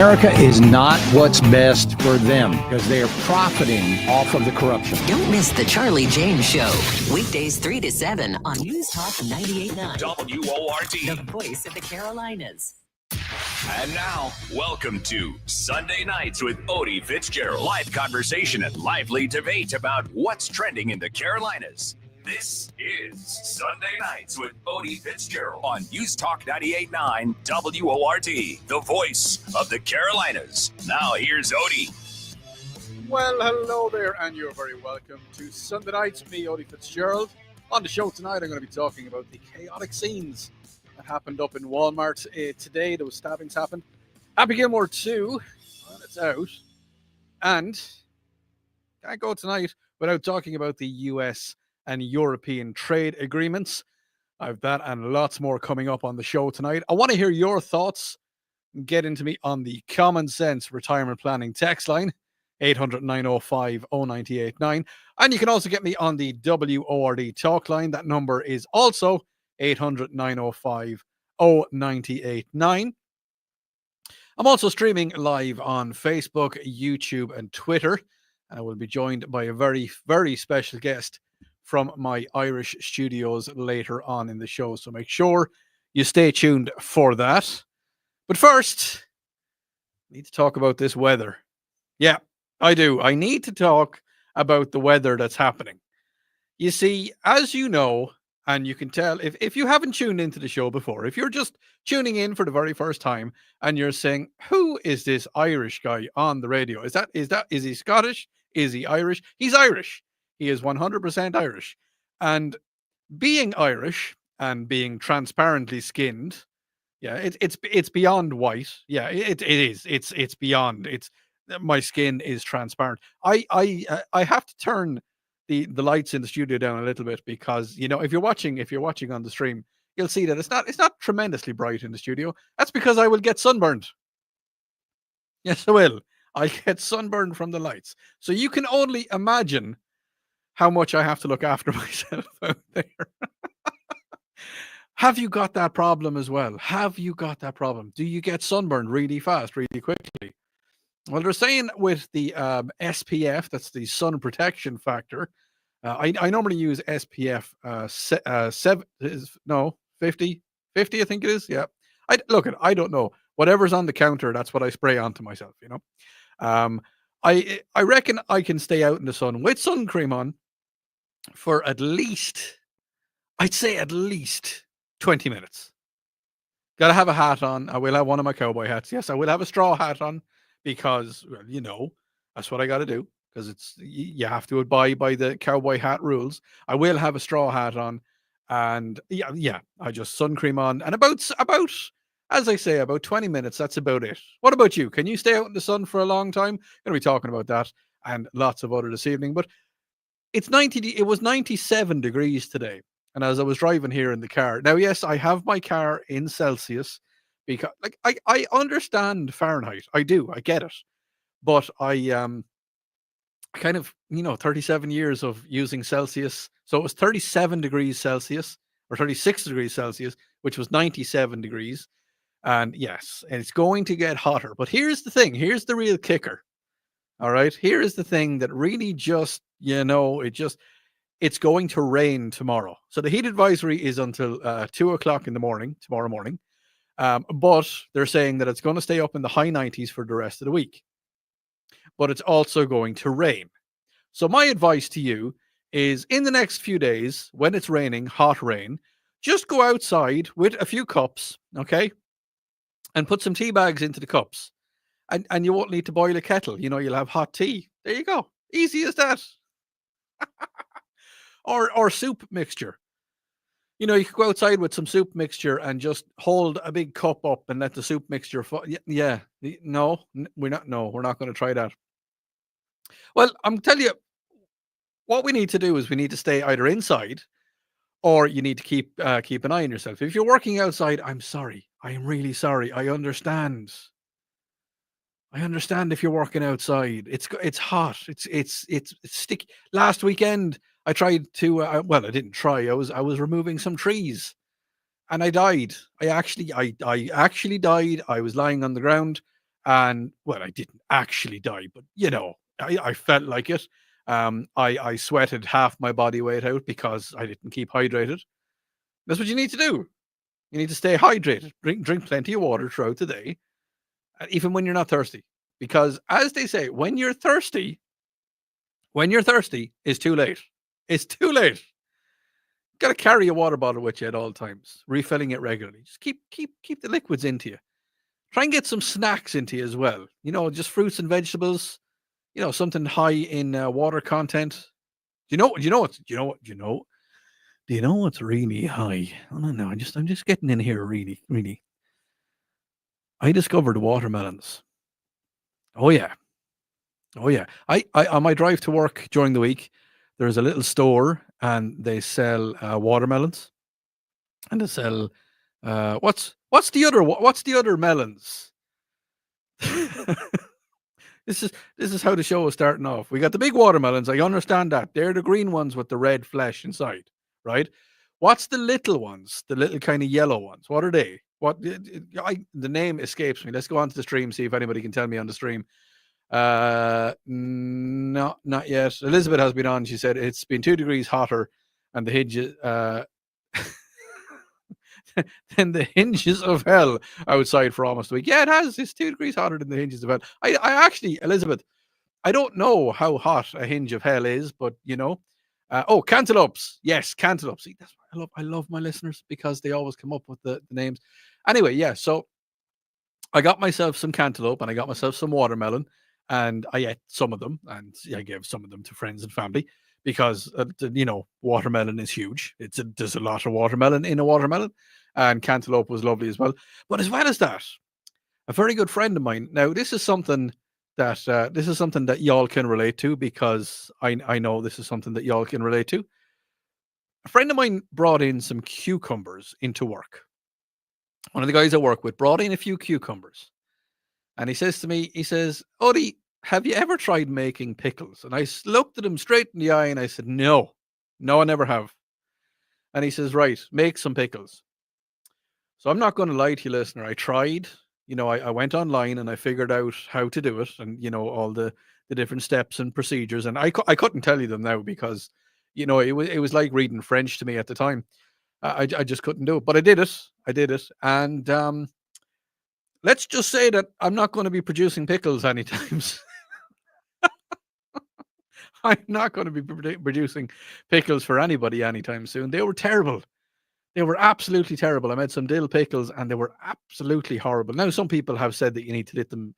America is not what's best for them because they are profiting off of the corruption. Don't miss the Charlie James Show. Weekdays 3 to 7 on News Talk 98.9. WORD. The voice of the Carolinas. And now, welcome to Sunday Nights with Odi Fitzgerald. Live conversation and lively debate about what's trending in the Carolinas. This is Sunday Nights with Odi Fitzgerald on News Talk 98.9 WORD, the voice of the Carolinas. Now here's Odi. Well, hello there, and you're very welcome to Sunday Nights with me, Odi Fitzgerald. On the show tonight, I'm going to be talking about the chaotic scenes that happened up in Walmart today. Those stabbings happened. Happy Gilmore 2, well, it's out. And can't go tonight without talking about the US and European trade agreements. I have that and lots more coming up on the show tonight. I want to hear your thoughts. Get into me on the Common Sense Retirement Planning text line, 800-905-0989. And you can also get me on the WORD talk line. That number is also 800-905-0989. I'm also streaming live on Facebook, YouTube, and Twitter. And I will be joined by a very, very special guest from my Irish studios later on in the show. So make sure you stay tuned for that. But first, I need to talk about this weather. Yeah, I do. I need to talk about the weather that's happening. You see, as you know, and you can tell if you haven't tuned into the show before, if you're just tuning in for the very first time and you're saying, who is this Irish guy on the radio? Is he Scottish? Is he Irish? He's Irish. He is 100% Irish. And being Irish and being transparently skinned, yeah, it's beyond white. Yeah, it is. It's beyond. My skin is transparent. I have to turn the lights in the studio down a little bit because, you know, if you're watching on the stream, you'll see that it's not tremendously bright in the studio. That's because I will get sunburned. Yes, I will. I get sunburned from the lights. So you can only imagine how much I have to look after myself out there. Have you got that problem as well? Have you got that problem? Do you get sunburned really fast, really quickly? Well, they're saying with the SPF, that's the sun protection factor. I normally use SPF 50, I think it is. Yeah. I don't know. Whatever's on the counter, that's what I spray onto myself, you know. I reckon I can stay out in the sun with sun cream on for at least 20 minutes. Gotta have a hat on. I will have one of my cowboy hats. Yes, I will have a straw hat on because, well, you know, that's what I gotta do because you have to abide by the cowboy hat rules. I will have a straw hat on, and yeah, I just sun cream on, and about as I say, about 20 minutes. That's about it. What about you? Can you stay out in the sun for a long time? Going to be talking about that and lots of other this evening. But it was 97 degrees today. And as I was driving here in the car, now, yes, I have my car in Celsius because, like, I understand Fahrenheit. I do. I get it. But I kind of, 37 years of using Celsius. So it was 37 degrees Celsius or 36 degrees Celsius, which was 97 degrees. And yes, and it's going to get hotter. But here's the thing. Here's the real kicker. All right. Here is the thing that really just, it's going to rain tomorrow. So the heat advisory is until 2 o'clock in the morning, tomorrow morning. But they're saying that it's going to stay up in the high 90s for the rest of the week. But it's also going to rain. So my advice to you is in the next few days, when it's raining, hot rain, just go outside with a few cups, okay? And put some tea bags into the cups. And you won't need to boil a kettle. You'll have hot tea. There you go. Easy as that. Or soup mixture. You could go outside with some soup mixture and just hold a big cup up and let the soup mixture fall. Yeah. No, we're not going to try that. Well, I'm telling you, what we need to do is we need to stay either inside or you need to keep an eye on yourself. If you're working outside, I'm sorry. I am really sorry. I understand. If you're working outside. It's hot. It's sticky. Last weekend, I tried to. I didn't try. I was removing some trees, and I died. I actually died. I was lying on the ground, And well, I didn't actually die, but I felt like it. I sweated half my body weight out because I didn't keep hydrated. That's what you need to do. You need to stay hydrated. Drink plenty of water throughout the day, even when you're not thirsty. Because as they say, when you're thirsty, it's too late. It's too late. Got to carry a water bottle with you at all times, refilling it regularly. Just keep the liquids into you. Try and get some snacks into you as well. Just fruits and vegetables. Something high in water content. Do you know what's really high? I don't know. I'm just getting in here really, really. I discovered watermelons. Oh yeah. Oh yeah. I on my drive to work during the week, there's a little store and they sell watermelons. And they sell what's the other melons? This is how the show is starting off. We got the big watermelons. I understand that. They're the green ones with the red flesh inside, right? What's the little ones? The little kind of yellow ones. What are they? The name escapes me. Let's go on to the stream, see if anybody can tell me on the stream. No, not yet. Elizabeth has been on. She said it's been 2 degrees hotter and the hinges than the hinges of hell outside for almost a week. Yeah, it has. It's 2 degrees hotter than the hinges of hell. I actually, Elizabeth, I don't know how hot a hinge of hell is, but cantaloupes. Yes, cantaloupes. See, that's what I love my listeners because they always come up with the names. Anyway, yeah, so I got myself some cantaloupe and I got myself some watermelon and I ate some of them and I gave some of them to friends and family because, watermelon is huge. There's a lot of watermelon in a watermelon and cantaloupe was lovely as well. But as well as that, a very good friend of mine. Now, this is something that y'all can relate to because I know this is something that y'all can relate to. A friend of mine brought in some cucumbers into work. One of the guys I work with brought in a few cucumbers. And he says to me, Odi, have you ever tried making pickles? And I looked at him straight in the eye and I said, no, I never have. And he says, right, make some pickles. So I'm not going to lie to you, listener. I tried, I went online and I figured out how to do it and, all the different steps and procedures. And I couldn't tell you them now because, it was like reading French to me at the time. I just couldn't do it, but I did it. And let's just say that I'm not going to be producing pickles anytime soon. I'm not going to be producing pickles for anybody anytime soon. They were terrible. They were absolutely terrible. I made some dill pickles and they were absolutely horrible. Now, some people have said that you need to let them,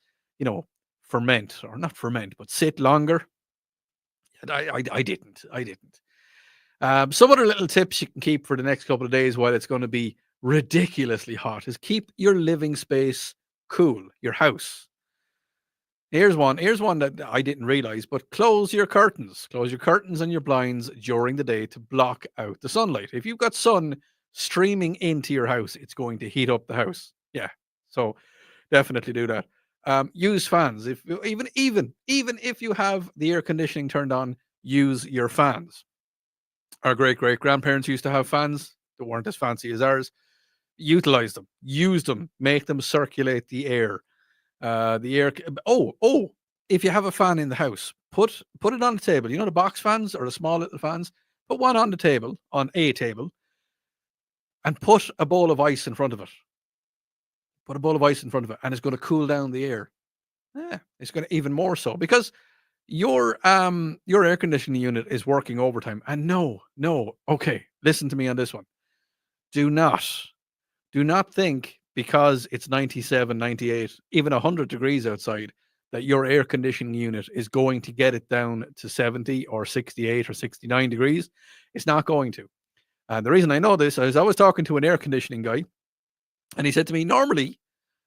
ferment or not ferment, but sit longer. I didn't. Some other little tips you can keep for the next couple of days while it's going to be ridiculously hot is keep your living space cool, your house. Here's one that I didn't realize, but close your curtains and your blinds during the day to block out the sunlight. If you've got sun streaming into your house, it's going to heat up the house. Yeah. So definitely do that. Use fans. Even if you have the air conditioning turned on, use your fans. Our great grandparents used to have fans that weren't as fancy as ours. Utilize them, use them, make them circulate the air. If you have a fan in the house, put it on the table. The box fans or the small little fans. Put one on a table, and put a bowl of ice in front of it. And it's going to cool down the air. Yeah, it's going to even more so because your air conditioning unit is working overtime. And okay, listen to me on this one. Do not think because it's 97, 98, even 100 degrees outside that your air conditioning unit is going to get it down to 70 or 68 or 69 degrees. It's not going to. And the reason I know this is I was talking to an air conditioning guy and he said to me, normally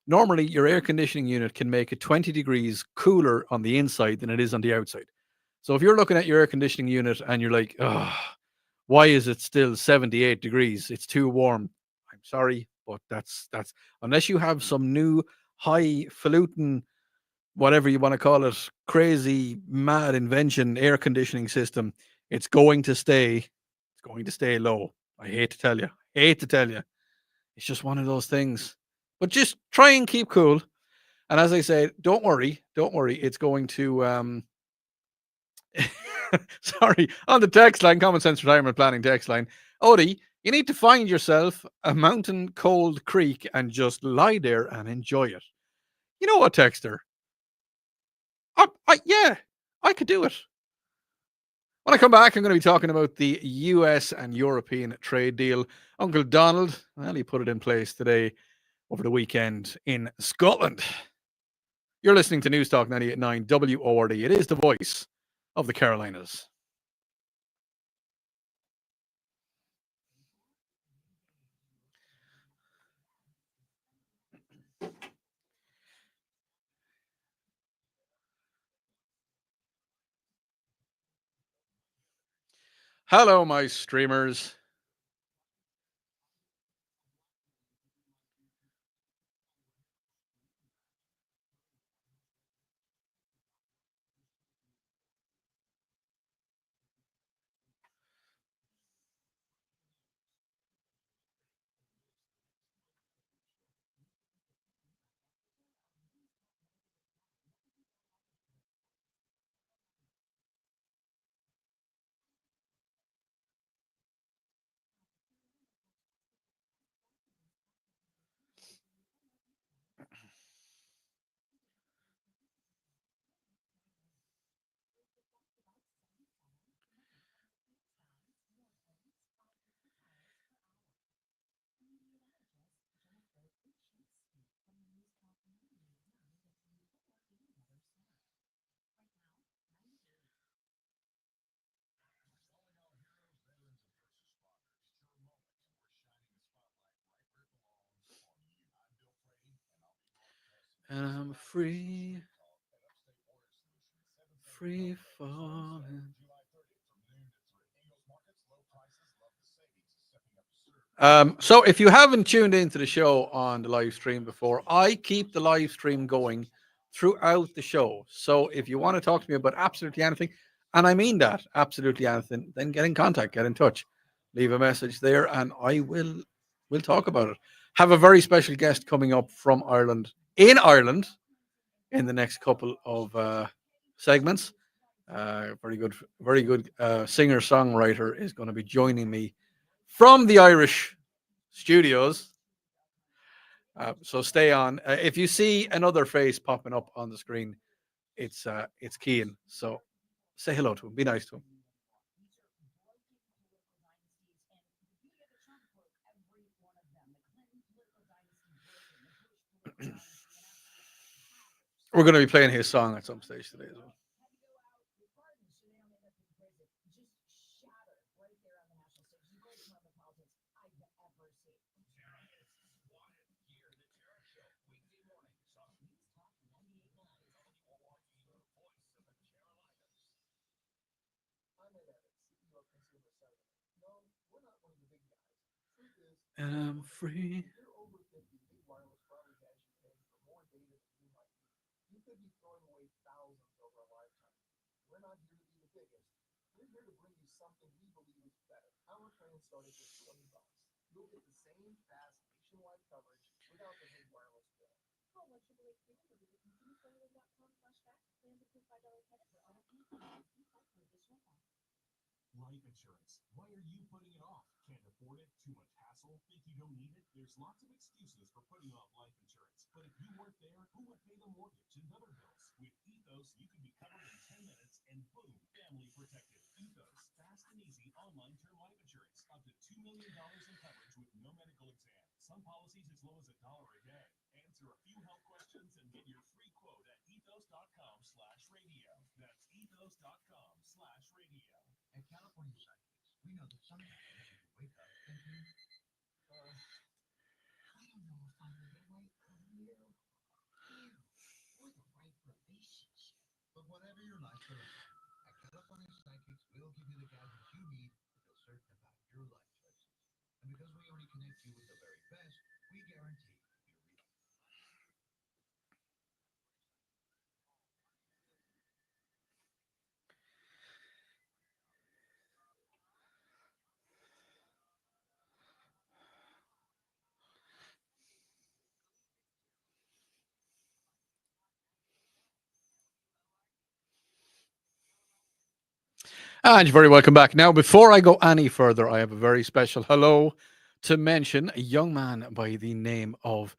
your air conditioning unit can make it 20 degrees cooler on the inside than it is on the outside. So if you're looking at your air conditioning unit and you're like, why is it still 78 degrees? It's too warm. I'm sorry, but that's unless you have some new highfalutin, whatever you want to call it, crazy mad invention air conditioning system, it's going to stay low. I hate to tell you. It's just one of those things. But just try and keep cool. And as I say, don't worry, don't worry. It's going to sorry, on the text line, Common Sense Retirement Planning text line, Odie, you need to find yourself a mountain cold creek and just lie there and enjoy it. You know what, Texter? Yeah, I could do it. When I come back, I'm going to be talking about the US and European trade deal. Uncle Donald, well, he put it in place today over the weekend in Scotland. You're listening to News Talk 98.9 WORD. It is the voice of the Carolinas. Hello, my streamers. And I'm free falling. So if you haven't tuned into the show on the live stream before, I keep the live stream going throughout the show. So if you want to talk to me about absolutely anything, and I mean that, absolutely anything, then get in contact, get in touch, leave a message there, and we'll talk about it. Have a very special guest coming up from Ireland, in the next couple of segments. Very good singer songwriter is going to be joining me from the Irish studios. So stay on. If you see another face popping up on the screen, it's Kean. So say hello to him. Be nice to him. We're going to be playing his song at some stage today as well. And I'm free. Life insurance. Why are you putting it off? Can't afford it? Too much hassle? Think you don't need it? There's lots of excuses for putting off life insurance. But if you weren't there, who would pay the mortgage and other bills? With Ethos, you could be covered in 10 minutes and boom, family protected. Ethos, fast and easy online term life insurance. Up to $2 million in coverage with no medical exam. Some policies as low as $1 a day. Answer a few health questions and get your free quote at ethos.com/radio. That's ethos.com/radio. At California Psychics, we know that sometimes you can wake up thinking, I don't know if I'm in the right career or the right relationship. But whatever your life throws at you, at California Psychics, we'll give you the guidance you need to feel certain about your life choices. And because we only connect you with the very best, we guarantee your real. And you're very welcome back. Now, before I go any further, I have a very special hello to mention. A young man by the name of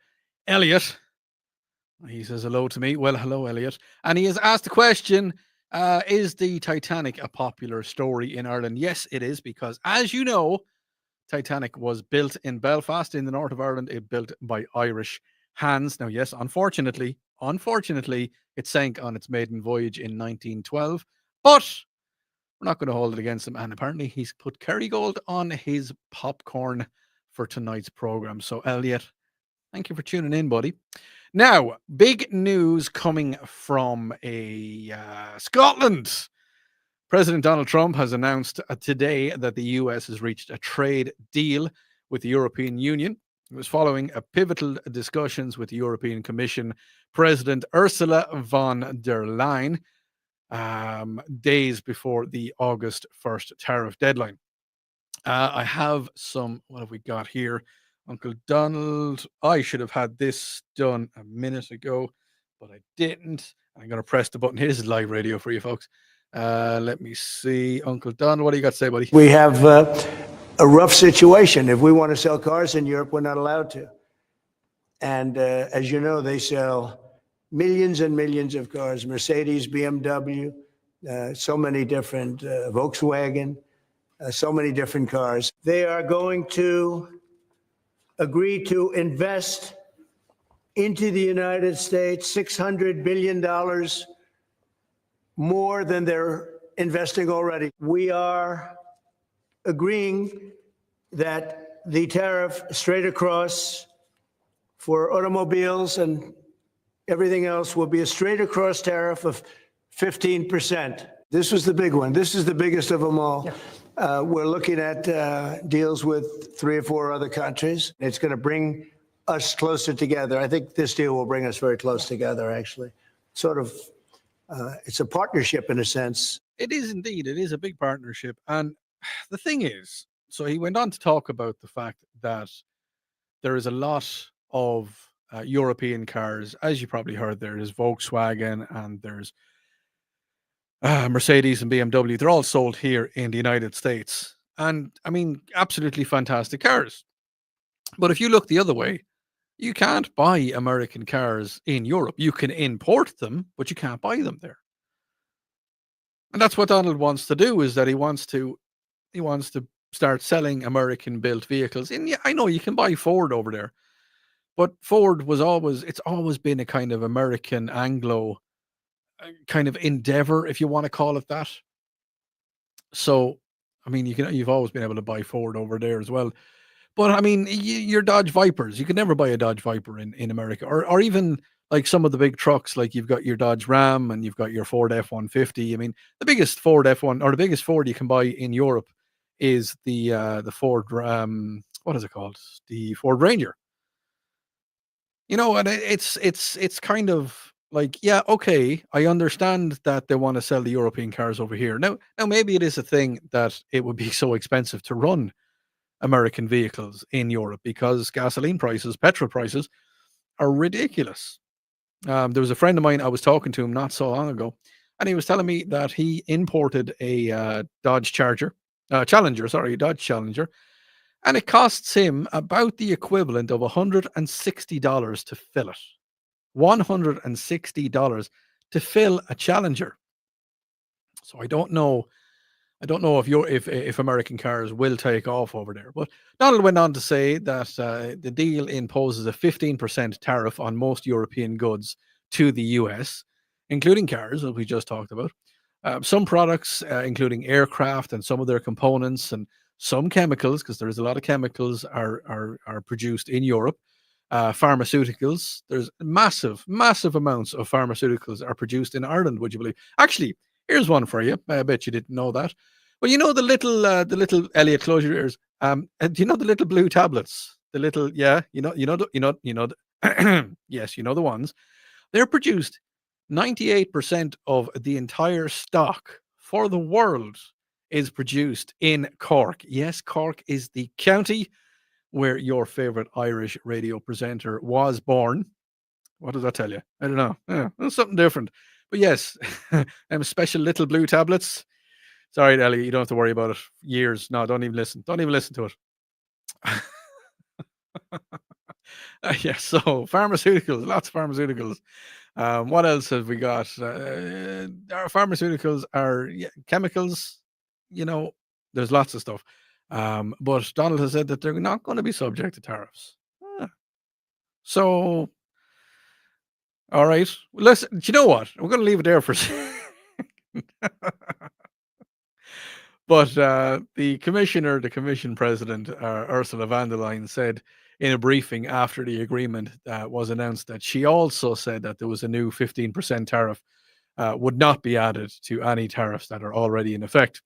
Elliot. He says hello to me. Well, hello, Elliot. And he has asked the question, is the Titanic a popular story in Ireland? Yes, it is, because as you know, Titanic was built in Belfast in the north of Ireland. It built by Irish hands. Now, yes, unfortunately, it sank on its maiden voyage in 1912. But we're not going to hold it against him. And apparently he's put Kerrygold on his popcorn for tonight's program. So, Elliot, thank you for tuning in, buddy. Now, big news coming from Scotland. President Donald Trump has announced today that the US has reached a trade deal with the European Union. It was following a pivotal discussions with the European Commission President Ursula von der Leyen days before the August 1st tariff deadline. I have some, what have we got here? Uncle Donald, I should have had this done a minute ago, but I didn't. I'm going to press the button. Here's live radio for you folks. Let me see. Uncle Donald, what do you got to say, buddy? We have a rough situation. If we want to sell cars in Europe, we're not allowed to. And as you know, they sell millions and millions of cars, Mercedes, BMW, so many different, Volkswagen, so many different cars. They are going to agree to invest into the United States $600 billion more than they're investing already. We are agreeing that the tariff straight across for automobiles and everything else will be a straight across tariff of 15%. This was the big one. This is the biggest of them all. Yeah. We're looking at deals with 3 or 4 other countries. It's going to bring us closer together. I think this deal will bring us very close together, actually. Sort of, it's a partnership in a sense. It is indeed. It is a big partnership. And the thing is, so he went on to talk about the fact that there is a lot of European cars. As you probably heard, there is Volkswagen and there's Mercedes and BMW. They're all sold here in the United States. And I mean, absolutely fantastic cars. But if you look the other way, you can't buy American cars in Europe. You can import them, but you can't buy them there. And that's what Donald wants to do, is that he wants to start selling American built vehicles. And yeah, I know you can buy Ford over there, but Ford it's always been a kind of American Anglo kind of endeavor, if you want to call it that. So, I mean, you've always been able to buy Ford over there as well. But I mean, your Dodge Vipers, you can never buy a Dodge Viper in America, or even like some of the big trucks, like you've got your Dodge Ram and you've got your Ford F-150. I mean, the biggest Ford F1 or the biggest Ford you can buy in Europe is the Ford what is it called? The Ford Ranger. You know, and it's kind of like, yeah, okay, I understand that they want to sell the European cars over here. Now maybe it is a thing that it would be so expensive to run American vehicles in Europe because gasoline prices, petrol prices are ridiculous. There was a friend of mine, I was talking to him not so long ago, and he was telling me that he imported a Dodge Challenger, and it costs him about the equivalent of $160 to fill it. $160 to fill a Challenger. So I don't know if American cars will take off over there. But Donald went on to say that the deal imposes a 15% tariff on most European goods to the US, including cars, as we just talked about. Some products, including aircraft and some of their components and some chemicals, because there's a lot of chemicals are produced in Europe. Pharmaceuticals, there's massive amounts of pharmaceuticals are produced in Ireland, would you believe? Actually, here's one for you. I bet you didn't know that. Well, you know the little Elliot, close your ears. Do you know the little blue tablets? The little, yeah, yes, you know the ones. They're produced. 98% of the entire stock for the world is produced in Cork. Yes, Cork is the county where your favorite Irish radio presenter was born. What does that tell you? I don't know. Yeah, it's something different. But yes, special little blue tablets. Sorry, Ellie, you don't have to worry about it. Years. No, don't even listen. Don't even listen to it. Yeah, so pharmaceuticals, lots of pharmaceuticals. What else have we got? Our pharmaceuticals are chemicals. You know, there's lots of stuff. But Donald has said that they're not going to be subject to tariffs. So, all right. Listen, do you know what? We're going to leave it there for a second. But the commission president, Ursula von der Leyen, said in a briefing after the agreement was announced that she also said that there was a new 15% tariff would not be added to any tariffs that are already in effect.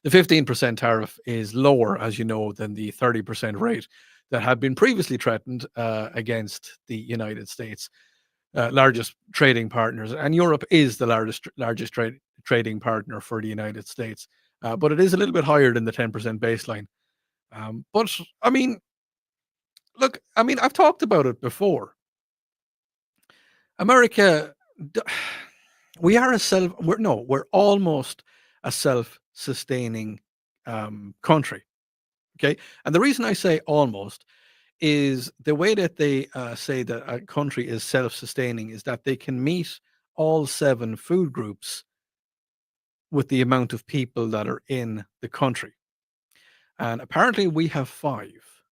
The 15% tariff is lower, as you know, than the 30% rate that had been previously threatened against the United States, largest trading partners. And Europe is the largest trading partner for the United States. But it is a little bit higher than the 10% baseline. But I mean, look, I mean, I've talked about it before. America, we're almost a self-sustaining country. Okay. And the reason I say almost is the way that they say that a country is self-sustaining is that they can meet all 7 food groups with the amount of people that are in the country. And apparently we have 5.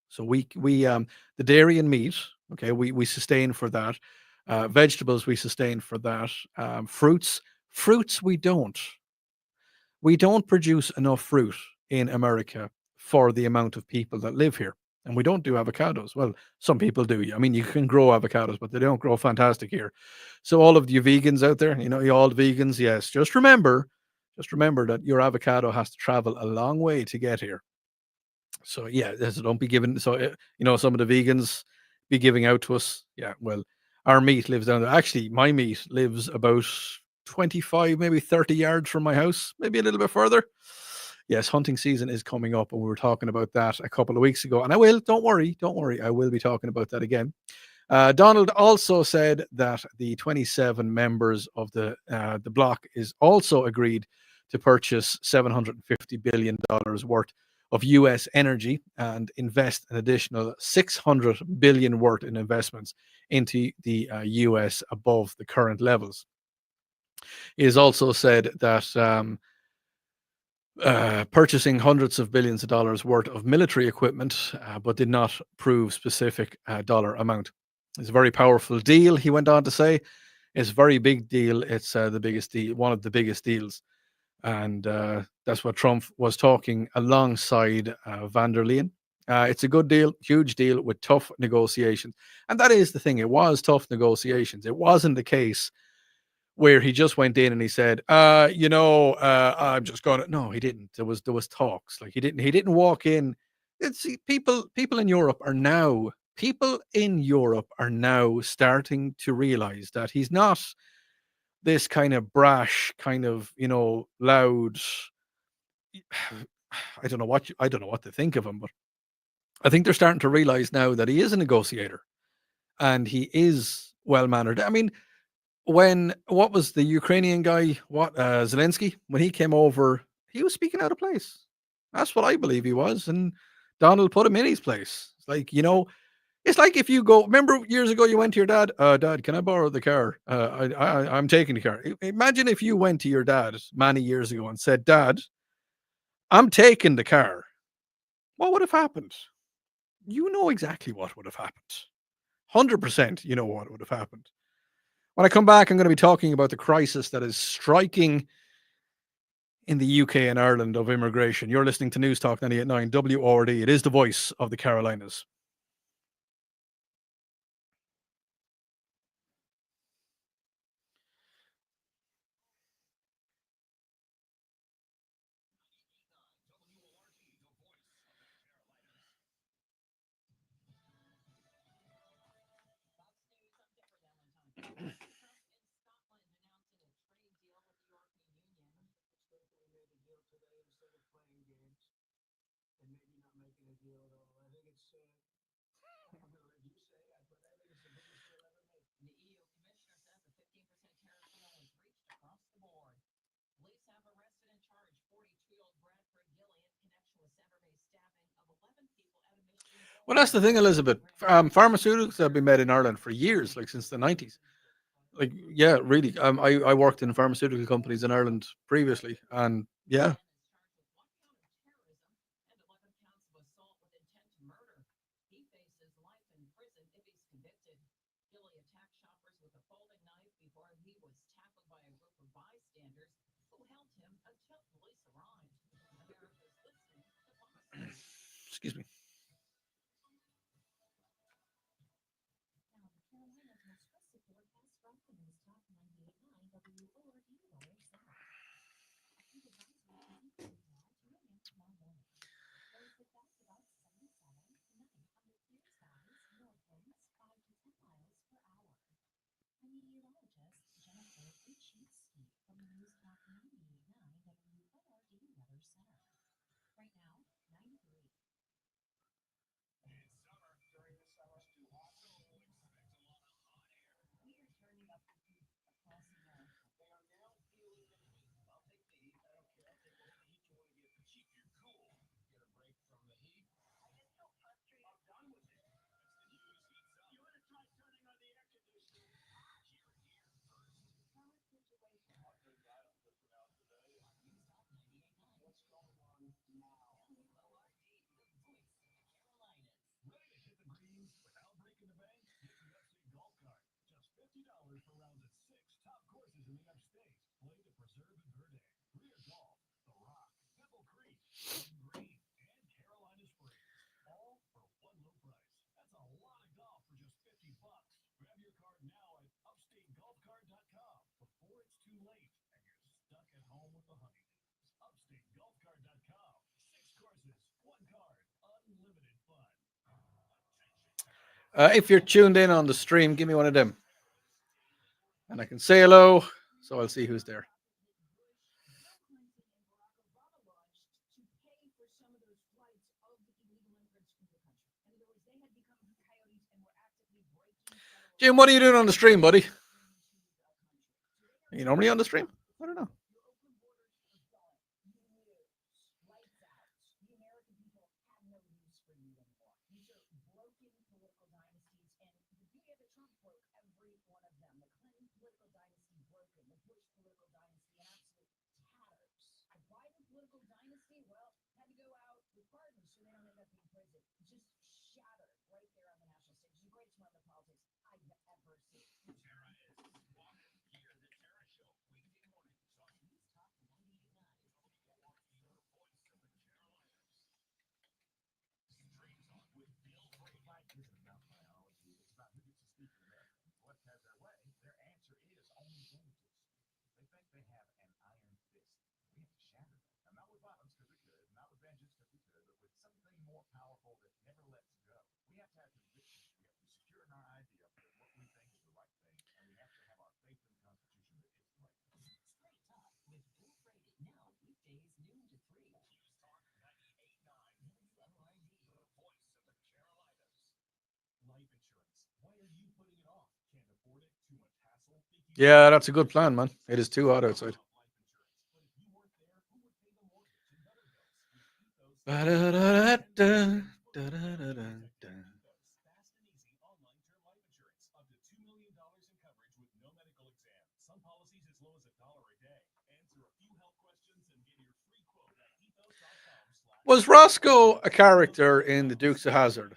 So we the dairy and meat, okay, we sustain for that. Vegetables we sustain for that. Fruits we don't. We don't produce enough fruit in America for the amount of people that live here. And we don't do avocados. Well, some people do. I mean, you can grow avocados, but they don't grow fantastic here. So all of you vegans out there, you know, you all vegans, yes, just remember that your avocado has to travel a long way to get here. So yeah, so don't be giving. So you know, some of the vegans be giving out to us. Yeah, well, our meat lives down there. Actually, my meat lives about 25, maybe 30 yards from my house, maybe a little bit further. Yes, hunting season is coming up, and we were talking about that a couple of weeks ago. And I will, don't worry, I will be talking about that again. Donald also said that the 27 members of the bloc is also agreed to purchase $750 billion worth of U.S. energy and invest an additional $600 billion worth in investments into the U.S. above the current levels. He has also said that purchasing hundreds of billions of dollars worth of military equipment, but did not prove specific dollar amount. It's a very powerful deal, he went on to say. It's a very big deal. It's the biggest deal, one of the biggest deals. And that's what Trump was talking alongside van der Leyen. It's a good deal, huge deal with tough negotiations. And that is the thing. It was tough negotiations. It wasn't the case where he just went in and he said, I'm just going to. No, he didn't. There was talks. Like he didn't walk in. It's people in Europe are now starting to realize that he's not this kind of brash, kind of, loud. I don't know what to think of him, but I think they're starting to realize now that he is a negotiator and he is well mannered. I mean, what was the Ukrainian guy, Zelensky, when he came over, he was speaking out of place. That's what I believe he was, and Donald put him in his place. It's like, it's like if you go, remember years ago you went to your dad, Dad, can I borrow the car? I'm taking the car. Imagine if you went to your dad many years ago and said, Dad, I'm taking the car. What would have happened? You know exactly what would have happened. 100% you know what would have happened. When I come back, I'm going to be talking about the crisis that is striking in the UK and Ireland of immigration. You're listening to News Talk 98.9 WORD. It is the voice of the Carolinas. Well, that's the thing, Elizabeth. Pharmaceuticals have been made in Ireland for years, like since the 90s. Like, yeah, really. I worked in pharmaceutical companies in Ireland previously, and yeah, excuse me. If you're tuned in on the stream, give me one of them, and I can say hello, so I'll see who's there. Jim, what are you doing on the stream, buddy? Are you normally on the stream? I don't know. Yeah, that's a good plan, man. It is too hot outside. Was Roscoe a character in the Dukes of Hazzard?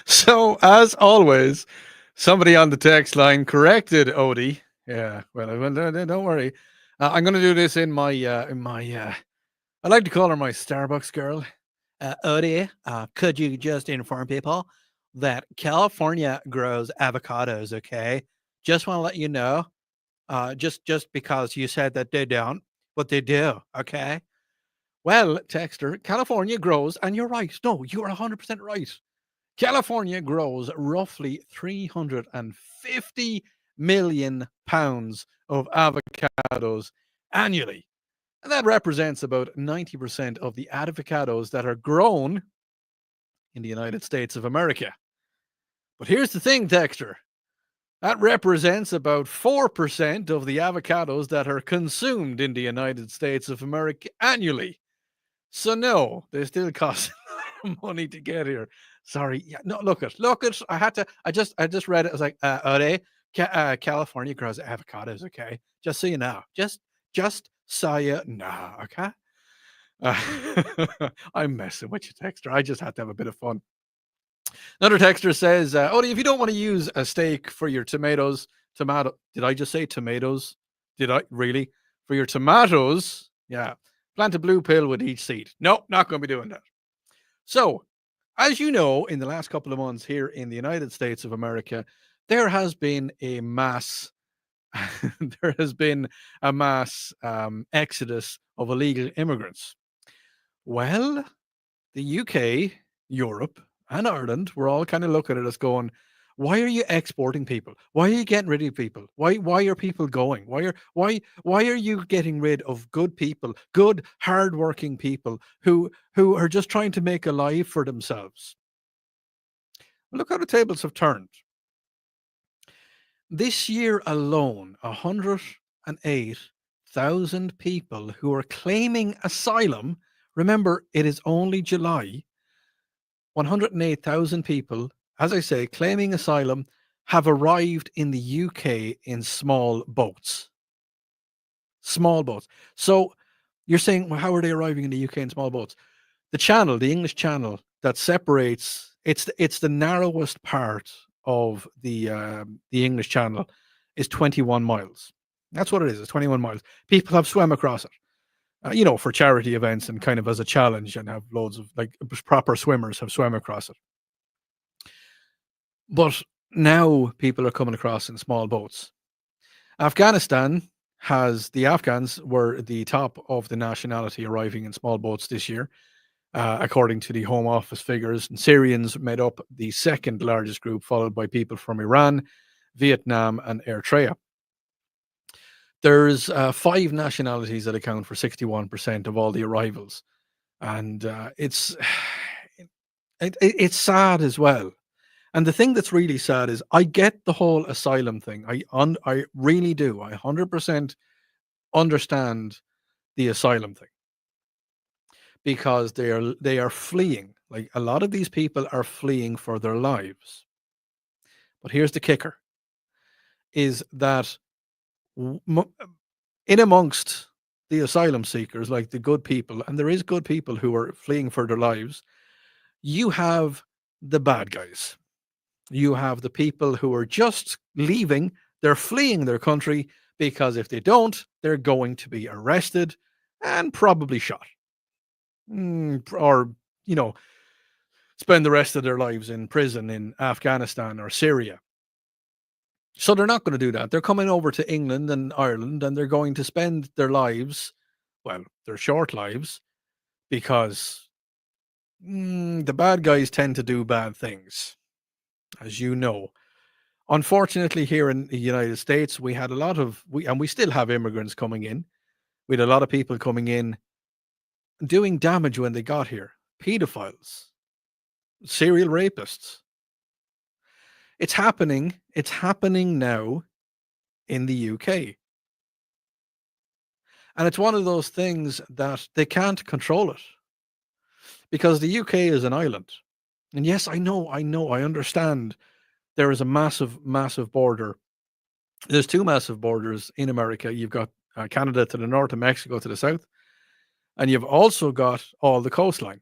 So, as always, somebody on the text line corrected Odie. Yeah, well, don't worry. I'm going to do this in my I like to call her my Starbucks girl. Odi, could you just inform people that California grows avocados? Okay, just want to let you know. Just because you said that they don't, but they do. Okay. Well, Texter, California grows, and you're right. No, you are 100% right. California grows roughly 350 million pounds of avocados annually. And that represents about 90% of the avocados that are grown in the United States of America. But here's the thing, Dexter. That represents about 4% of the avocados that are consumed in the United States of America annually. So no, they still cost money to get here. Sorry. Yeah, no, look it. I just read it. I was like, California grows avocados, okay? Just so you know. Just so you know, okay? I'm messing with you, Texter. I just had to have a bit of fun. Another texter says, Odie, if you don't want to use a steak for your did I just say tomatoes? Did I really? For your tomatoes, yeah, plant a blue pill with each seed. No, not going to be doing that. So, as you know, in the last couple of months here in the United States of America, there has been a mass exodus of illegal immigrants. Well, the UK, Europe, and Ireland were all kind of looking at us going, why are you exporting people? Why are you getting rid of people? Why are people going? Why are you getting rid of good people, good, hardworking people who are just trying to make a life for themselves? Look how the tables have turned. This year alone, 108,000 people who are claiming asylum. Remember, it is only July. 108,000 people, as I say, claiming asylum, have arrived in the UK in small boats. Small boats. So you're saying, well, how are they arriving in the UK in small boats? The channel, the English channel that separates, it's the narrowest part of the English channel is 21 miles. That's what it is. It's 21 miles. People have swam across it. For charity events and kind of as a challenge, and have loads of proper swimmers have swam across it. But now people are coming across in small boats. Afghanistan the Afghans were the top of the nationality arriving in small boats this year, according to the Home Office figures. And Syrians made up the second largest group, followed by people from Iran, Vietnam, and Eritrea. There's 5 nationalities that account for 61% of all the arrivals. And it's sad as well. And the thing that's really sad is I get the whole asylum thing. I really do. I 100% understand the asylum thing. Because they are fleeing. Like, a lot of these people are fleeing for their lives. But here's the kicker, is that in amongst the asylum seekers, like the good people, and there is good people who are fleeing for their lives, you have the bad guys. You have the people who are just leaving. They're fleeing their country because if they don't, they're going to be arrested and probably shot. Or, spend the rest of their lives in prison in Afghanistan or Syria. So they're not going to do that. They're coming over to England and Ireland, and they're going to spend their lives, well, their short lives, because the bad guys tend to do bad things, as you know. Unfortunately, here in the United States, we had a lot of, and we still have immigrants coming in. We had a lot of people coming in doing damage when they got here. Pedophiles, serial rapists. It's happening. It's happening now in the UK. And it's one of those things that they can't control it, because the UK is an island. And yes, I understand there is a massive, massive border. There's 2 massive borders in America. You've got Canada to the north and Mexico to the south. And you've also got all the coastline.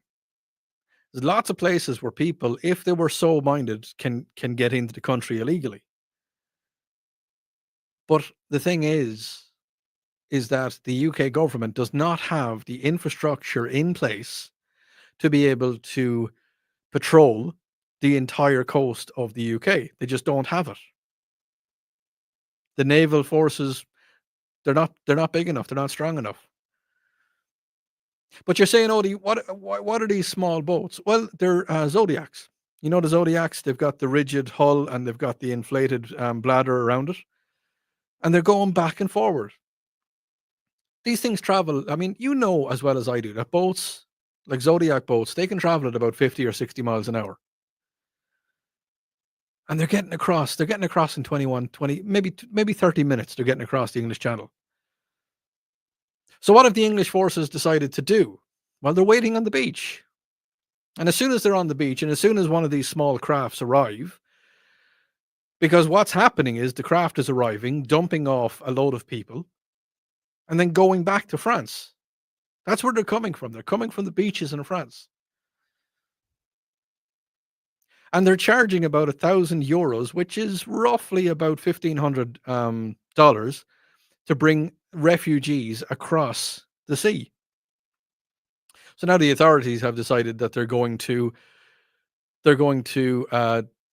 There's lots of places where people, if they were so minded, can get into the country illegally. But the thing is is that the UK government does not have the infrastructure in place to be able to patrol the entire coast of the UK. They just don't have it. The naval forces, they're not big enough, they're not strong enough. But you're saying, Odie, what are these small boats? Well, they're Zodiacs. You know the Zodiacs, they've got the rigid hull and they've got the inflated bladder around it. And they're going back and forward. These things travel, I mean, you know as well as I do that boats, like Zodiac boats, they can travel at about 50 or 60 miles an hour. And they're getting across in 21, 20, maybe 30 minutes. They're getting across the English Channel. So what have the English forces decided to do? Well, they're waiting on the beach. And as soon as they're on the beach, and as soon as one of these small crafts arrive, because what's happening is the craft is arriving, dumping off a load of people, and then going back to France. That's where they're coming from. They're coming from the beaches in France. And they're charging about €1,000, which is roughly about $1,500 to bring refugees across the sea. So now the authorities have decided that they're going to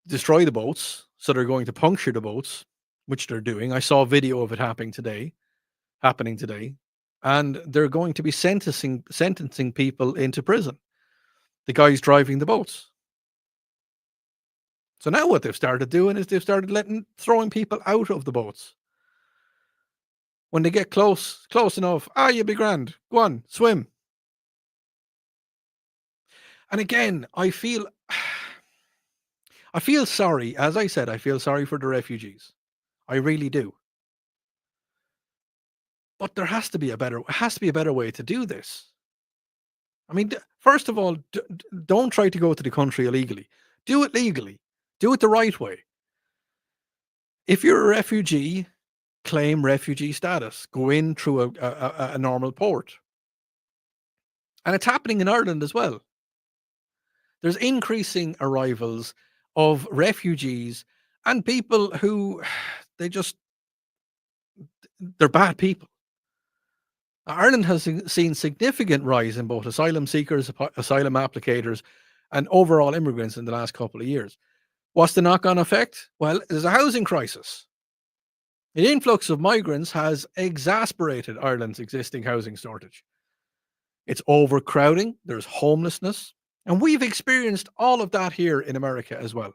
destroy the boats. So they're going to puncture the boats, which they're doing. I saw a video of it happening today, and they're going to be sentencing people into prison. The guys driving the boats. So now what they've started doing is they've started throwing people out of the boats. When they get close enough, you'll be grand. Go on, swim. And again, I feel sorry. As I said, I feel sorry for the refugees. I really do. But there has to be a better way to do this. I mean, first of all, don't try to go to the country illegally. Do it legally. Do it the right way. If you're a refugee, claim refugee status. Go in through a normal port. And it's happening in Ireland as well. There's increasing arrivals of refugees and people who they're bad people. Ireland has seen significant rise in both asylum seekers, asylum applicators, and overall immigrants in the last couple of years. What's the knock-on effect? Well, there's a housing crisis. The influx of migrants has exacerbated Ireland's existing housing shortage. It's overcrowding, there's homelessness, and we've experienced all of that here in America as well.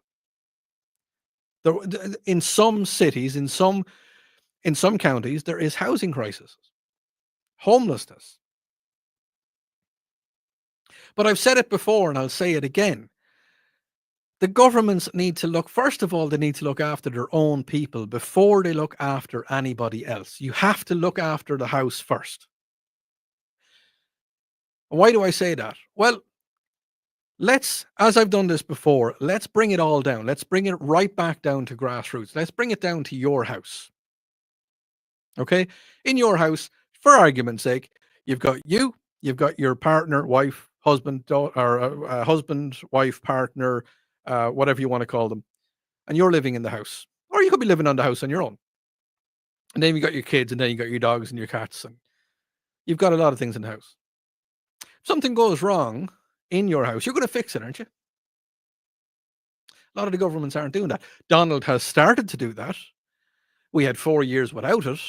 In some cities, in some counties, there is housing crisis, homelessness. But I've said it before and I'll say it again. The governments need to look, first of all, they need to look after their own people before they look after anybody else. You have to look after the house first. Why do I say that? Well, as I've done this before, let's bring it all down. Let's bring it right back down to grassroots. Let's bring it down to your house. Okay? In your house, for argument's sake, you've got your partner, wife, husband, or husband, wife, partner, whatever you want to call them, and you're living in the house. Or you could be living on the house on your own. And then you got your kids, and then you got your dogs and your cats, and you've got a lot of things in the house. If something goes wrong in your house, you're going to fix it, aren't you? A lot of the governments aren't doing that. Donald has started to do that. We had 4 years without it.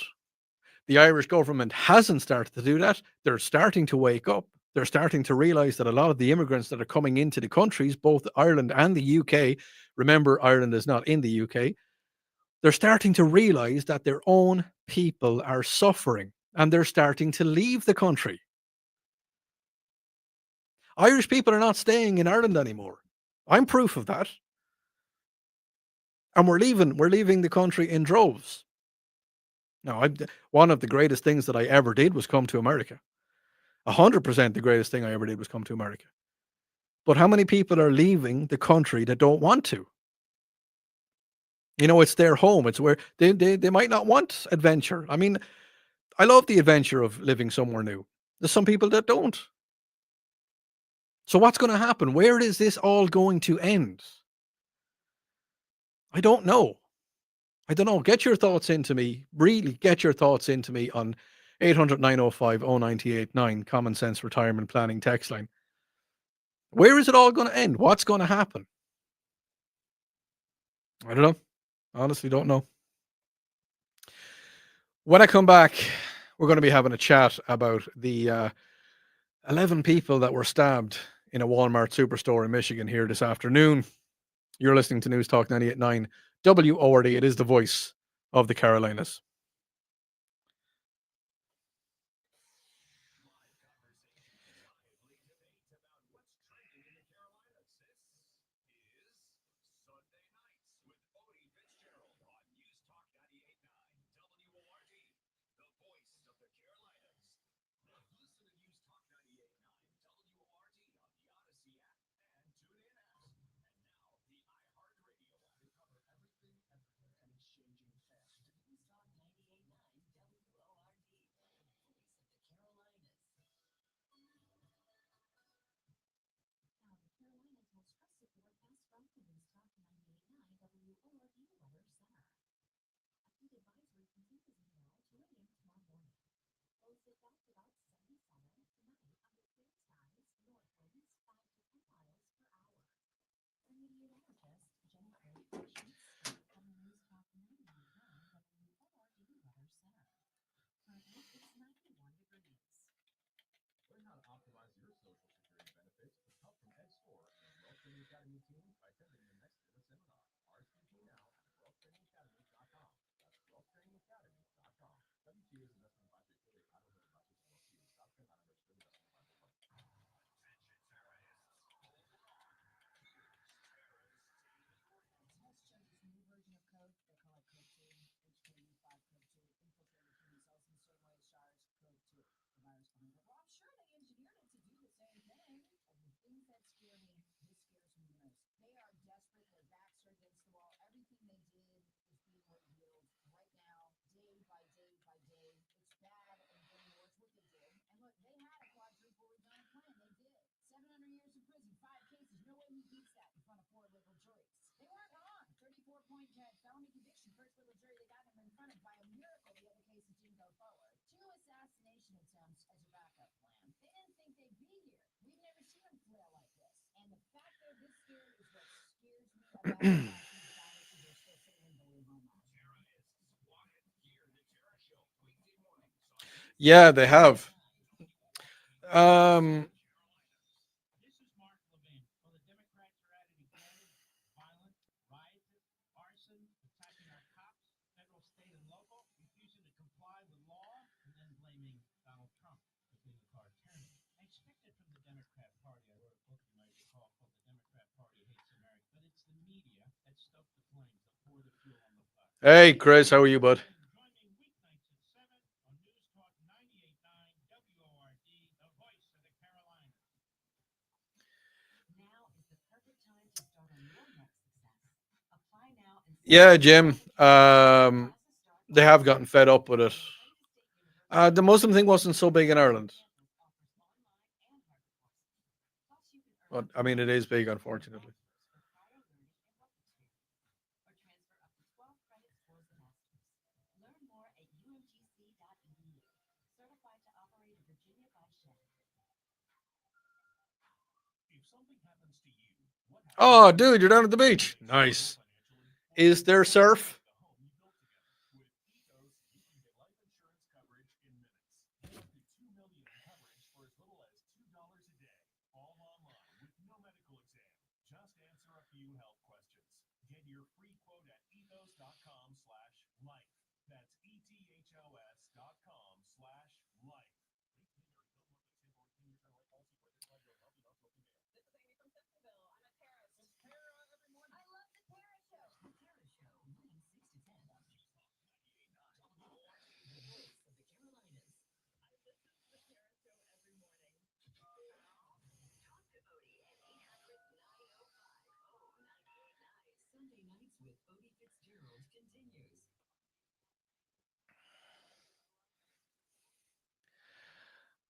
The Irish government hasn't started to do that. They're starting to wake up. They're starting to realize that a lot of the immigrants that are coming into the countries, both Ireland and the UK, remember, Ireland is not in the UK, they're starting to realize that their own people are suffering and they're starting to leave the country. Irish people are not staying in Ireland anymore. I'm proof of that. And we're leaving the country in droves. Now, one of the greatest things that I ever did was come to America. 100% the greatest thing I ever did was come to America. But how many people are leaving the country that don't want to? You know, it's their home. It's where they might not want adventure. I mean, I love the adventure of living somewhere new. There's some people that don't. So what's going to happen? Where is this all going to end? I don't know. Get your thoughts into me. Really get your thoughts into me on 800-905-0989, Common Sense Retirement Planning text line. Where is it all going to end? What's going to happen? I don't know. Honestly, don't know. When I come back, we're going to be having a chat about the 11 people that were stabbed in a Walmart superstore in Michigan here this afternoon. You're listening to News Talk 98.9 WORD. It is the voice of the Carolinas. Yeah, they have. Hey, Chris, how are you, bud? Yeah, Jim. They have gotten fed up with it. The Muslim thing wasn't so big in Ireland. But I mean, it is big, unfortunately. Oh, dude, you're down at the beach. Nice. Is there surf?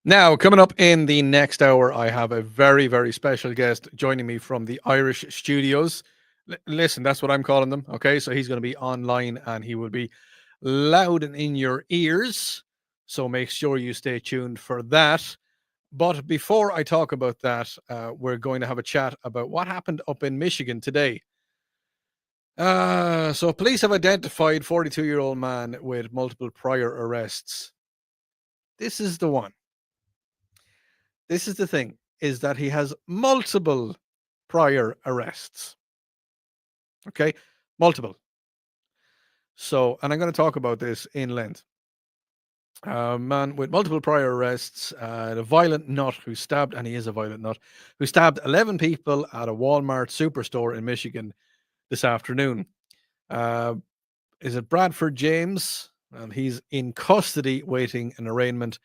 Now, coming up in the next hour, I have a very, very special guest joining me from the Irish studios. Listen, that's what I'm calling them. Okay, so he's going to be online and he will be loud and in your ears. So make sure you stay tuned for that. But before I talk about that, we're going to have a chat about what happened up in Michigan today. So police have identified 42-year-old man with multiple prior arrests. This is the one. This is the thing, is that he has multiple prior arrests. Okay, multiple. So, and I'm going to talk about this in length. A man with multiple prior arrests, a violent nut who stabbed, and he is a violent nut, who stabbed 11 people at a Walmart superstore in Michigan this afternoon. Is it Bradford James? And he's in custody waiting an arraignment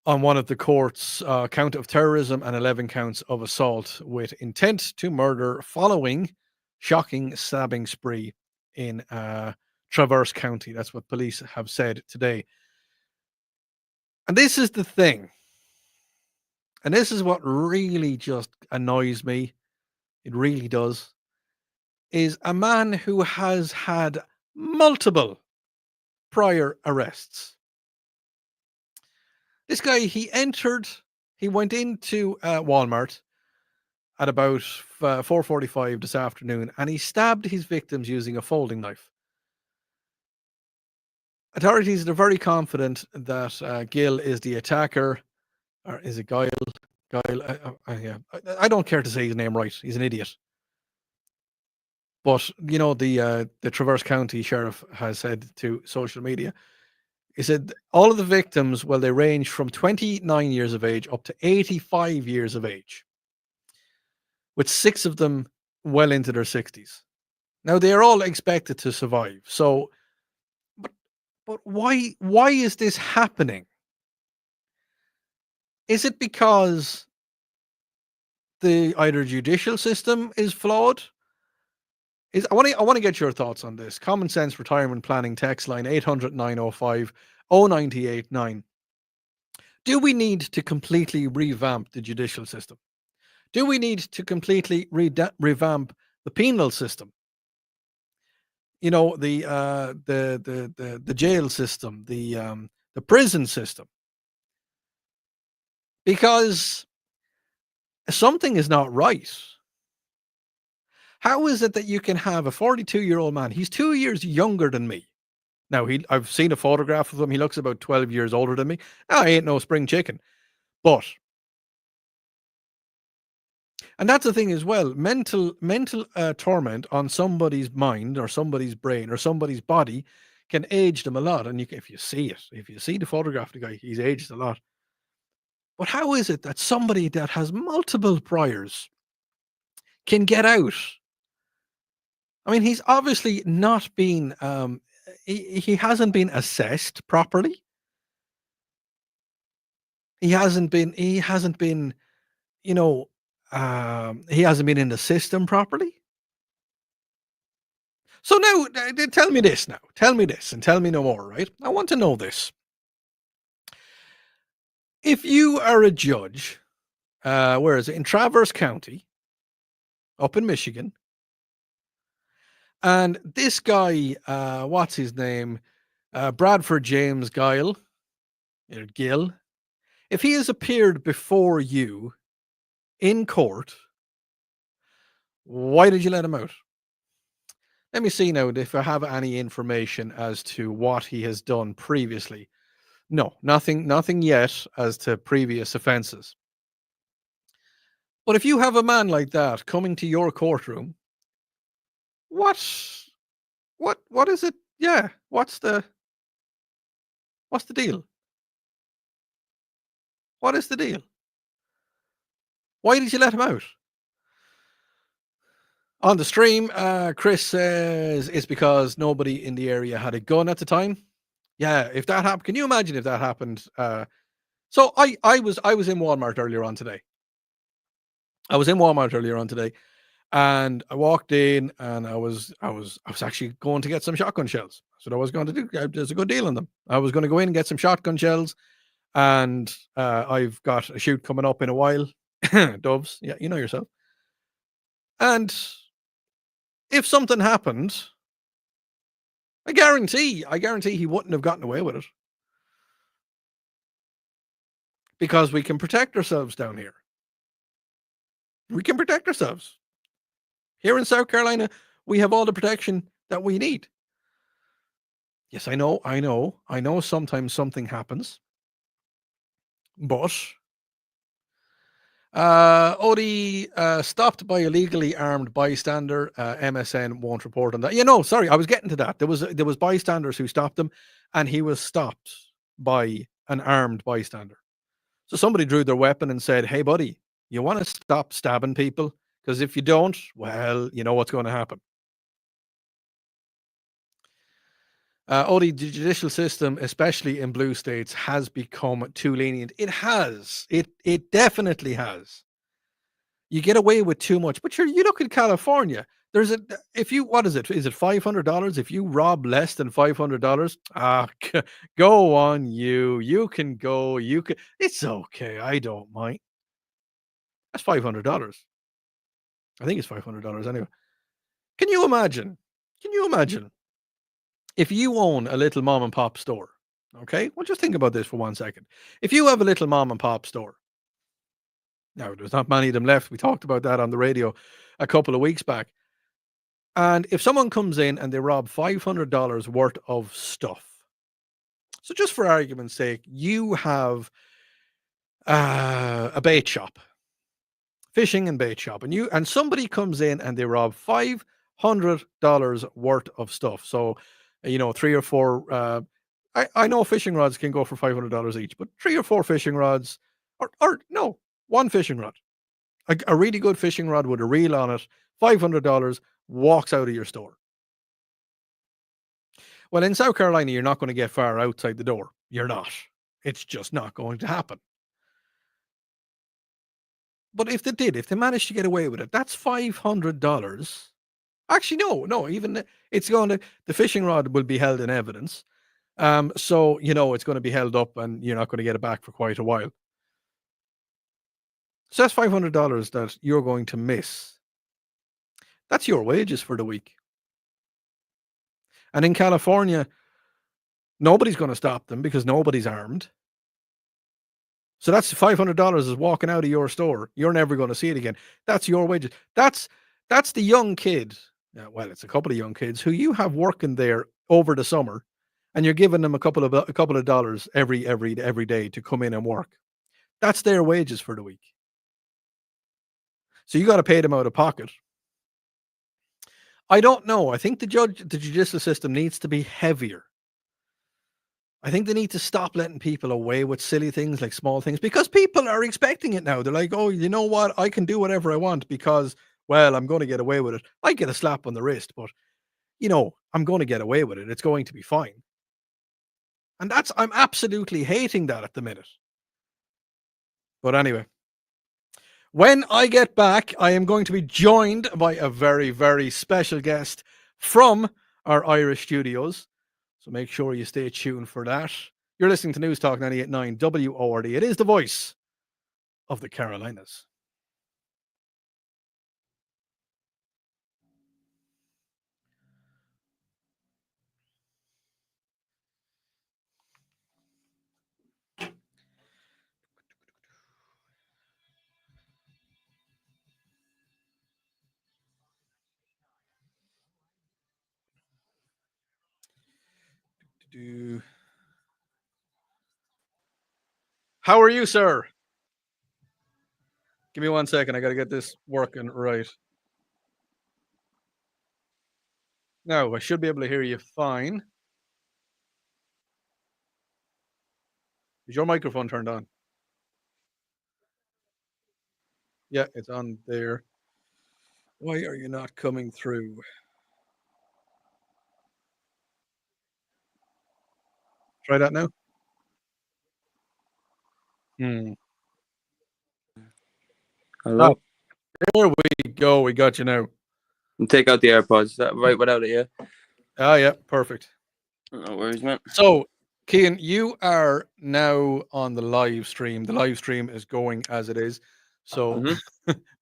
on one of the court's count of terrorism and 11 counts of assault with intent to murder following shocking stabbing spree in Traverse County. That's what police have said today. And this is the thing. And this is what really just annoys me. It really does. Is a man who has had multiple prior arrests. This guy, he went into Walmart at about 4:45 this afternoon, and he stabbed his victims using a folding knife. Authorities are very confident that Gill is the attacker, or is it Guile? Guile, yeah. I don't care to say his name right. He's an idiot. But you know, the Traverse County sheriff has said to social media, he said all of the victims, well, they range from 29 years of age up to 85 years of age, with 6 of them well into their 60s. Now they are all expected to survive. So, but why is this happening? Is it because the either judicial system is flawed? I want to get your thoughts on this. Common Sense Retirement Planning text line 800-905-0989. Do we need to completely revamp the judicial system? Do we need to completely revamp the penal system? You know, the jail system, the prison system, because something is not right. How is it that you can have a 42-year-old man? He's 2 years younger than me. Now, I've seen a photograph of him. He looks about 12 years older than me. Now, I ain't no spring chicken. But, and that's the thing as well, mental torment on somebody's mind or somebody's brain or somebody's body can age them a lot. And if you see the photograph of the guy, he's aged a lot. But how is it that somebody that has multiple priors can get out? I mean, he's obviously not been, he hasn't been assessed properly. He hasn't been, you know, he hasn't been in the system properly. So now, tell me this now. Tell me this and tell me no more, right? I want to know this. If you are a judge, where is it? In Traverse County, up in Michigan, and this guy, what's his name? Bradford James Gill. If he has appeared before you in court, why did you let him out? Let me see now if I have any information as to what he has done previously. No, nothing yet as to previous offenses. But if you have a man like that coming to your courtroom, what is it? Yeah, what's the deal? What is the deal? Why did you let him out? On the stream, Chris says it's because nobody in the area had a gun at the time. Yeah, if that happened, can you imagine if that happened? So I was in Walmart earlier on today. And I walked in, and I was actually going to get some shotgun shells. That's what I was going to do. There's a good deal on them. I was going to go in and get some shotgun shells, and I've got a shoot coming up in a while. Doves, yeah, you know yourself. And if something happened, I guarantee he wouldn't have gotten away with it. because we can protect ourselves down here. We can protect ourselves. Here in South Carolina, we have all the protection that we need. Yes, I know sometimes something happens. But Odi stopped by illegally armed bystander. MSN won't report on that. Sorry, I was getting to that. There was bystanders who stopped him, and he was stopped by an armed bystander. So somebody drew their weapon and said, "Hey, buddy, you want to stop stabbing people? Because if you don't, well, you know what's going to happen." Odi, the judicial system, especially in blue states, has become too lenient. It has. It definitely has. You get away with too much. But you look at California. What is it? Is it $500? If you rob less than $500, go on you. You can go. It's okay. I don't mind. That's $500. I think it's $500 anyway. Can you imagine? If you own a little mom and pop store, okay? Well, just think about this for 1 second. If you have a little mom and pop store, now there's not many of them left. We talked about that on the radio a couple of weeks back. And if someone comes in and they rob $500 worth of stuff, so just for argument's sake, you have a bait shop, fishing and bait shop, and somebody comes in and they rob $500 worth of stuff. So, 3 or 4. I know fishing rods can go for $500 each, but 3 or 4 fishing rods, or no, 1 fishing rod, a really good fishing rod with a reel on it, $500, walks out of your store. Well, in South Carolina, you're not going to get far outside the door. You're not. It's just not going to happen. But if they managed to get away with it, that's $500. Actually, no, even it's going to, the fishing rod will be held in evidence. So, it's going to be held up and you're not going to get it back for quite a while. So that's $500 that you're going to miss. That's your wages for the week. And in California, nobody's going to stop them because nobody's armed. So that's $500 is walking out of your store. You're never going to see it again. That's your wages. That's the young kid. Well, it's a couple of young kids who you have working there over the summer, and you're giving them a couple of dollars every day to come in and work. That's their wages for the week. So you got to pay them out of pocket. I don't know. I think the judicial system needs to be heavier. I think they need to stop letting people away with silly things like small things, because people are expecting it now. They're like, oh, you know what? I can do whatever I want because, well, I'm going to get away with it. I get a slap on the wrist, but, I'm going to get away with it. It's going to be fine. And I'm absolutely hating that at the minute. But anyway, when I get back, I am going to be joined by a very, very special guest from our Irish studios. So make sure you stay tuned for that. You're listening to News Talk 98.9 WORD. It is the voice of the Carolinas. How are you, sir? Give me 1 second. I got to get this working right. Now, I should be able to hear you fine. Is your microphone turned on? Yeah, it's on there. Why are you not coming through? Try that now. Hello. There we go. We got you now. And take out the AirPods. Is that right without it, yeah? Oh, yeah. Perfect. No worries, man. So, Cian, you are now on the live stream. The live stream is going as it is. So,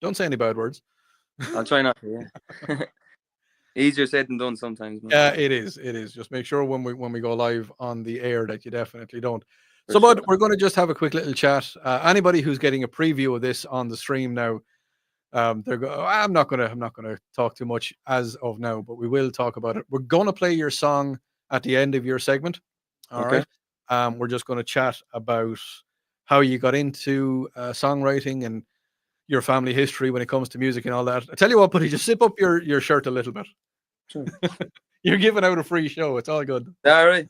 don't say any bad words. I'll try not to, yeah. Easier said than done sometimes, man. Yeah, it is. It is. Just make sure when we go live on the air that you definitely don't. For So, Bud, sure. we're going to just have a quick little chat. Anybody who's getting a preview of this on the stream now, I'm not gonna talk too much as of now, but we will talk about it. We're going to play your song at the end of your segment. All Okay. right. We're just going to chat about how you got into songwriting and your family history when it comes to music and all that. I tell you what, buddy, just zip up your shirt a little bit. Sure. You're giving out a free show. It's all good. All right.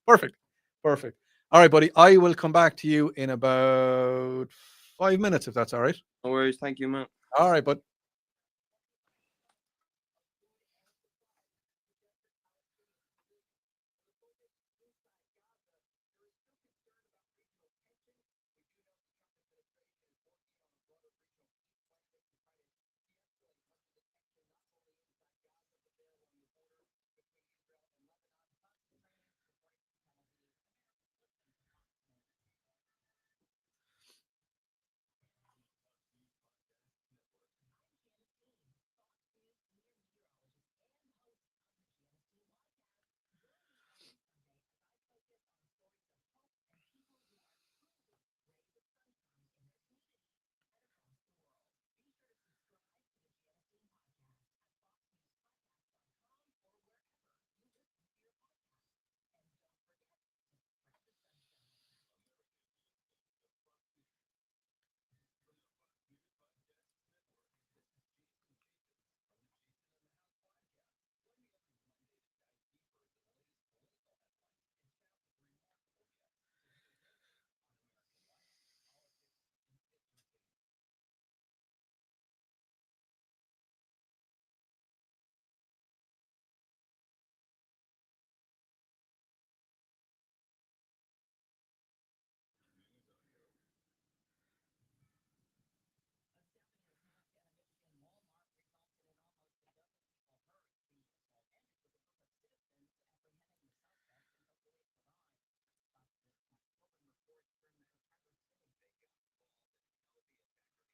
Perfect. Perfect. All right, buddy. I will come back to you in about 5 minutes, if that's all right. No worries. Thank you, man. All right, bud.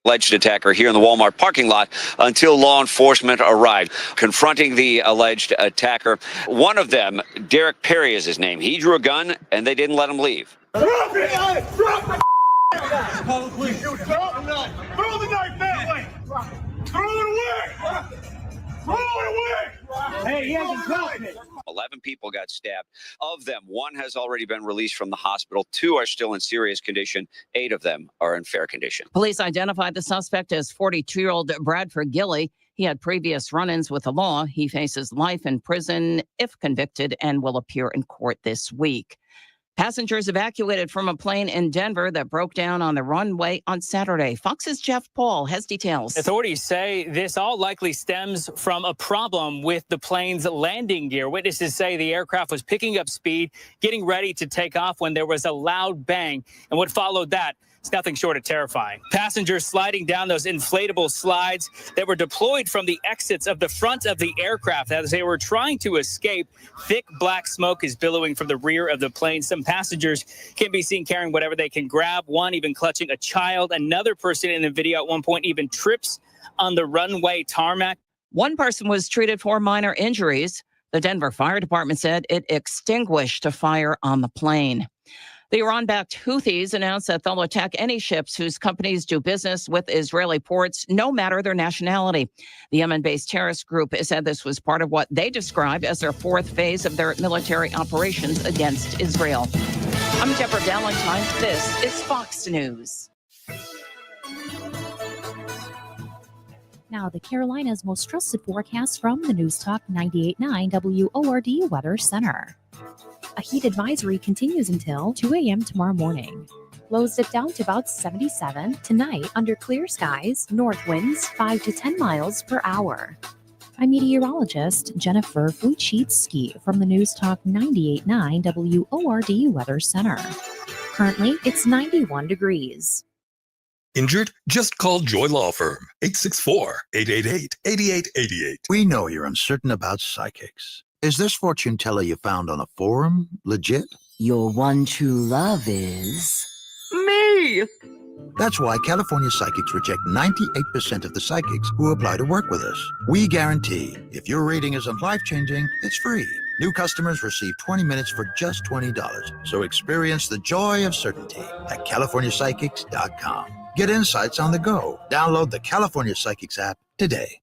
Alleged attacker here in the Walmart parking lot until law enforcement arrived, confronting the alleged attacker. One of them, Derek Perry is his name. He drew a gun and they didn't let him leave. Drop it! Drop the Call the police. You drop the knife. Throw the knife that way. Throw it away. Throw it away. Hey, he hasn't dropped it. 11 people got stabbed. Of them, one has already been released from the hospital. 2 are still in serious condition. 8 of them are in fair condition. Police identified the suspect as 42-year-old Bradford Gilley. He had previous run-ins with the law. He faces life in prison if convicted and will appear in court this week. Passengers evacuated from a plane in Denver that broke down on the runway on Saturday. Fox's Jeff Paul has details. Authorities say this all likely stems from a problem with the plane's landing gear. Witnesses say the aircraft was picking up speed, getting ready to take off when there was a loud bang. And what followed that is nothing short of terrifying. Passengers sliding down those inflatable slides that were deployed from the exits of the front of the aircraft as they were trying to escape. Thick black smoke is billowing from the rear of the plane. Some passengers can be seen carrying whatever they can grab, one even clutching a child. Another person in the video at one point even trips on the runway tarmac. One person was treated for minor injuries. The Denver Fire Department said it extinguished a fire on the plane. The Iran-backed Houthis announced that they'll attack any ships whose companies do business with Israeli ports, no matter their nationality. The Yemen-based terrorist group said this was part of what they described as their 4th phase of their military operations against Israel. I'm Deborah Valentine. This is Fox News. Now, the Carolinas' most trusted forecast from the News Talk 98.9 WORD Weather Center. A heat advisory continues until 2 a.m. tomorrow morning. Lows dip down to about 77. Tonight, under clear skies, north winds 5 to 10 miles per hour. I'm meteorologist Jennifer Fuchitsky from the News Talk 98.9 WORD Weather Center. Currently, it's 91 degrees. Injured? Just call Joy Law Firm, 864-888-8888. We know you're uncertain about psychics. Is this fortune teller you found on a forum legit? Your one true love is... Me! That's why California psychics reject 98% of the psychics who apply to work with us. We guarantee if your reading isn't life-changing, it's free. New customers receive 20 minutes for just $20. So experience the joy of certainty at CaliforniaPsychics.com. Get insights on the go. Download the California Psychics app today.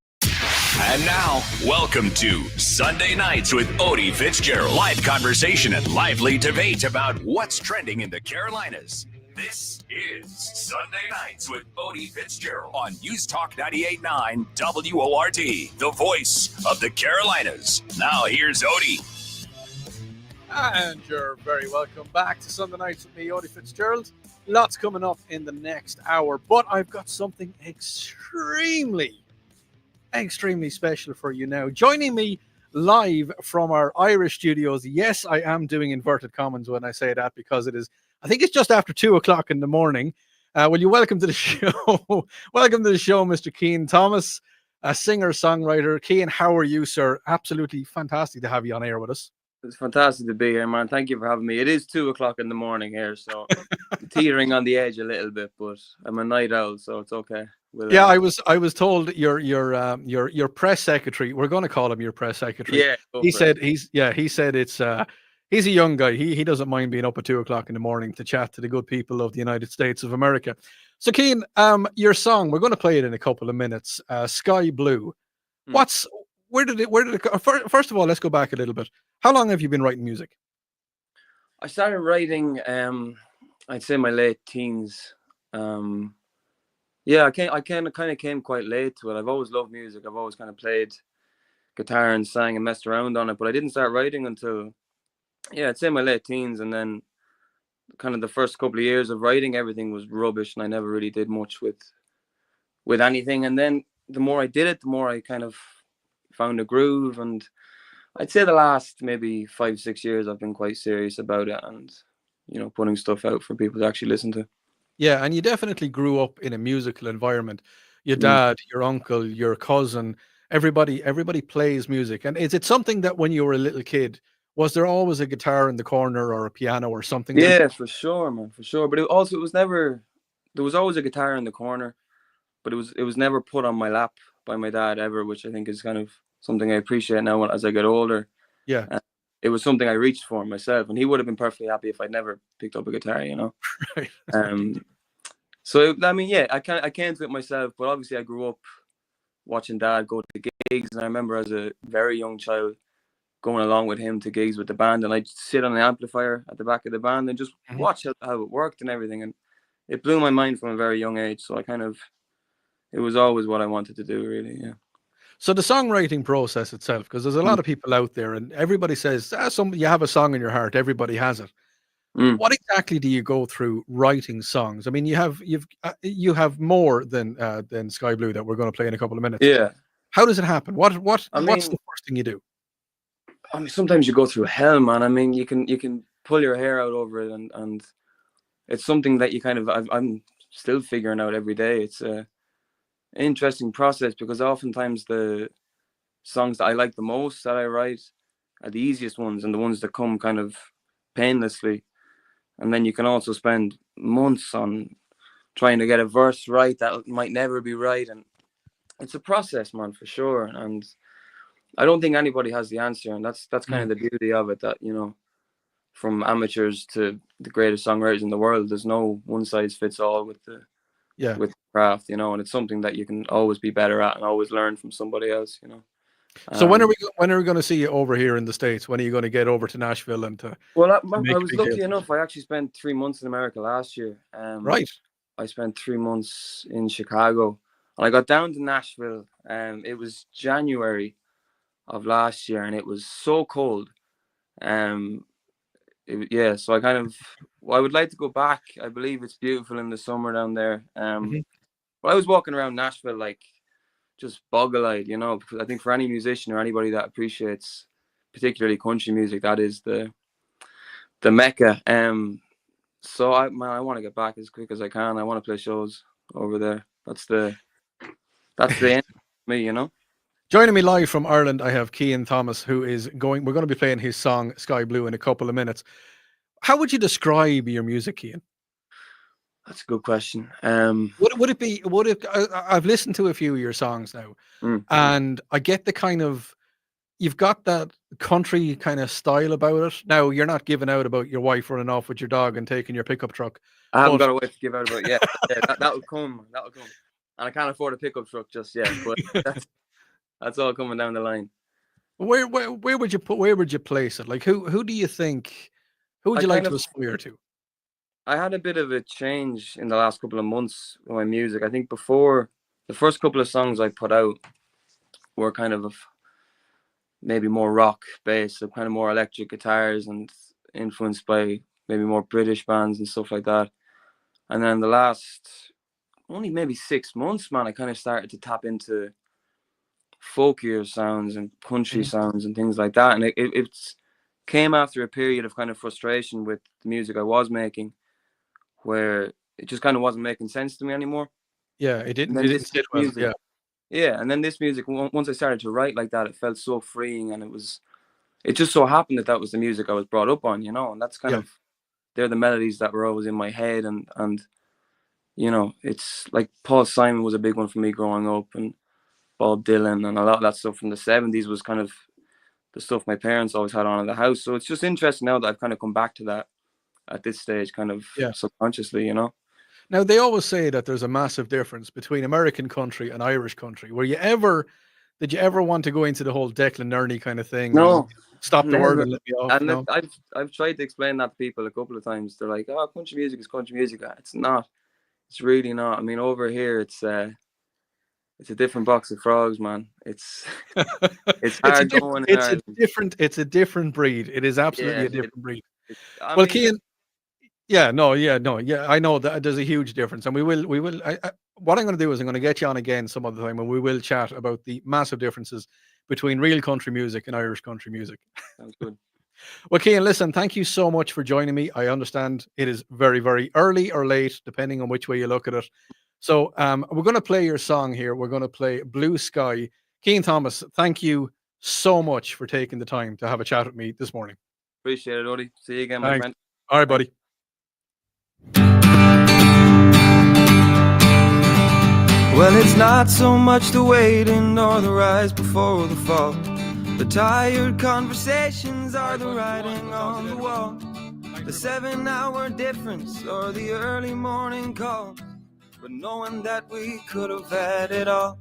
And now, welcome to Sunday Nights with Odi Fitzgerald. Live conversation and lively debate about what's trending in the Carolinas. This is Sunday Nights with Odi Fitzgerald on News Talk 98.9 WORD, the voice of the Carolinas. Now here's Odi. And you're very welcome back to Sunday Nights with me, Odi Fitzgerald. Lots coming up in the next hour, but I've got something extremely special for you now. Joining me live from our Irish studios. Yes, I am doing inverted commas when I say that because it is, I think it's just after 2 o'clock in the morning. Will you welcome to the show? Welcome to the show, Mr. Cian Thomas, a singer-songwriter. Cian, how are you, sir? Absolutely fantastic to have you on air with us. It's fantastic to be here, man. Thank you for having me. It is 2 o'clock in the morning here, so teetering on the edge a little bit, but I'm a night owl, so it's okay. Yeah, I was told your press secretary. We're going to call him your press secretary. Yeah, he said it's he's a young guy. He doesn't mind being up at 2 o'clock in the morning to chat to the good people of the United States of America. So, Cian, your song, we're going to play it in a couple of minutes. Sky Blue. Where did it go? First of all, let's go back a little bit. How long have you been writing music? I started writing, I'd say my late teens. Yeah, I kind of came quite late to it. I've always loved music. I've always kind of played guitar and sang and messed around on it, but I didn't start writing until, yeah, I'd say my late teens. And then kind of the first couple of years of writing, everything was rubbish, and I never really did much with anything. And then the more I did it, the more I kind of found a groove. And I'd say the last maybe 5-6 years, I've been quite serious about it and, you know, putting stuff out for people to actually listen to. Yeah, and you definitely grew up in a musical environment. Your dad, your uncle, your cousin, everybody plays music. And is it something that when you were a little kid, was there always a guitar in the corner or a piano or something? Yeah, for sure, man, for sure. But it was never, there was always a guitar in the corner, but it was never put on my lap by my dad ever, which I think is kind of something I appreciate now as I get older. Yeah. It was something I reached for myself, and he would have been perfectly happy if I'd never picked up a guitar, you know. Right. So I mean, yeah, I came to it myself, but obviously I grew up watching Dad go to gigs, and I remember as a very young child going along with him to gigs with the band, and I'd sit on an amplifier at the back of the band and just watch how it worked and everything, and it blew my mind from a very young age. So it was always what I wanted to do, really. Yeah. So the songwriting process itself, because there's a lot of people out there, and everybody says, you have a song in your heart, everybody has it. What exactly do you go through writing songs? I mean, you have more than Sky Blue that we're going to play in a couple of minutes. Yeah. How does it happen? What's the first thing you do? I mean, sometimes you go through hell, man. I mean, you can pull your hair out over it, and it's something that you kind of I'm still figuring out every day. It's a interesting process because oftentimes the songs that I like the most that I write are the easiest ones and the ones that come kind of painlessly. And then you can also spend months on trying to get a verse right that might never be right. And it's a process, man, for sure. And I don't think anybody has the answer. And that's kind of the beauty of it, that, you know, from amateurs to the greatest songwriters in the world, there's no one size fits all with the craft, you know, and it's something that you can always be better at and always learn from somebody else, you know. So when are we going to see you over here in the States? When are you going to get over to Nashville and to? Well, I was lucky enough. I actually spent 3 months in America last year. Right. I spent 3 months in Chicago, and I got down to Nashville. It was January of last year, and it was so cold. So I would like to go back. I believe it's beautiful in the summer down there. But I was walking around Nashville like just boggle-eyed, you know, because I think for any musician or anybody that appreciates particularly country music, that is the mecca. So I want to get back as quick as I can. I want to play shows over there. That's the end for me, you know. Joining me live from Ireland, I have Cian Thomas, we're going to be playing his song Sky Blue in a couple of minutes. How would you describe your music, Cian? That's a good question. I've listened to a few of your songs now, and I get the kind of, you've got that country kind of style about it. Now you're not giving out about your wife running off with your dog and taking your pickup truck. I haven't but- got a way to give out about it yet. That will come. That will come. And I can't afford a pickup truck just yet. But that's all coming down the line. Where would you place it? Like who do you think? Who would I you like kind to of- aspire to? I had a bit of a change in the last couple of months with my music. I think before, the first couple of songs I put out were kind of maybe more rock based, so kind of more electric guitars and influenced by maybe more British bands and stuff like that. And then the last only maybe 6 months, man, I kind of started to tap into folkier sounds and country sounds and things like that. And it's came after a period of kind of frustration with the music I was making, where it just kind of wasn't making sense to me anymore. Yeah, it didn't. And It then didn't sit well. music, yeah, and then this music, once I started to write like that, it felt so freeing, and it just so happened that was the music I was brought up on, you know, and that's kind of, they're the melodies that were always in my head, and you know, it's like Paul Simon was a big one for me growing up, and Bob Dylan, and a lot of that stuff from the 70s was kind of the stuff my parents always had on in the house. So it's just interesting now that I've kind of come back to that at this stage, kind of subconsciously, you know. Now they always say that there's a massive difference between American country and Irish country. Did you ever want to go into the whole Declan Ernie kind of thing? No, stop the never. word and let me off. And No? I've tried to explain that to people a couple of times. They're like, "Oh, country music is country music." It's not. It's really not. I mean, over here, it's a different box of frogs, man. It's hard going. It's a different breed. It is absolutely a different breed. I Well, mean, Cian, I know that there's a huge difference, and we will. What I'm going to do is I'm going to get you on again some other time, and we will chat about the massive differences between real country music and Irish country music. Sounds good. Well, Cian, listen, thank you so much for joining me. I understand it is very, very early or late, depending on which way you look at it. So we're going to play your song here. We're going to play Blue Sky. Cian Thomas, thank you so much for taking the time to have a chat with me this morning. Appreciate it, Odi. See you again, my Thanks. friend. All right, buddy. Well, it's not so much the waiting nor the rise before the fall. The tired conversations are the writing on the wall. The 7-hour difference or the early morning call. But knowing that we could have had it all.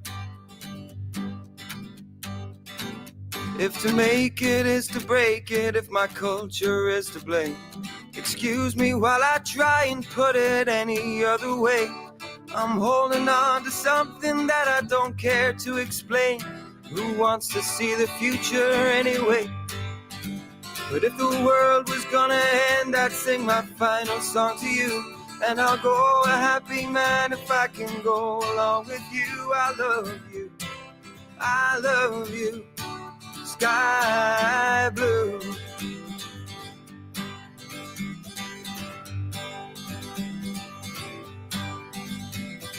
If to make it is to break it, if my culture is to blame, excuse me while I try and put it any other way. I'm holding on to something that I don't care to explain. Who wants to see the future anyway? But if the world was gonna end, I'd sing my final song to you. And I'll go a happy man if I can go along with you. I love you, I love you, sky blue.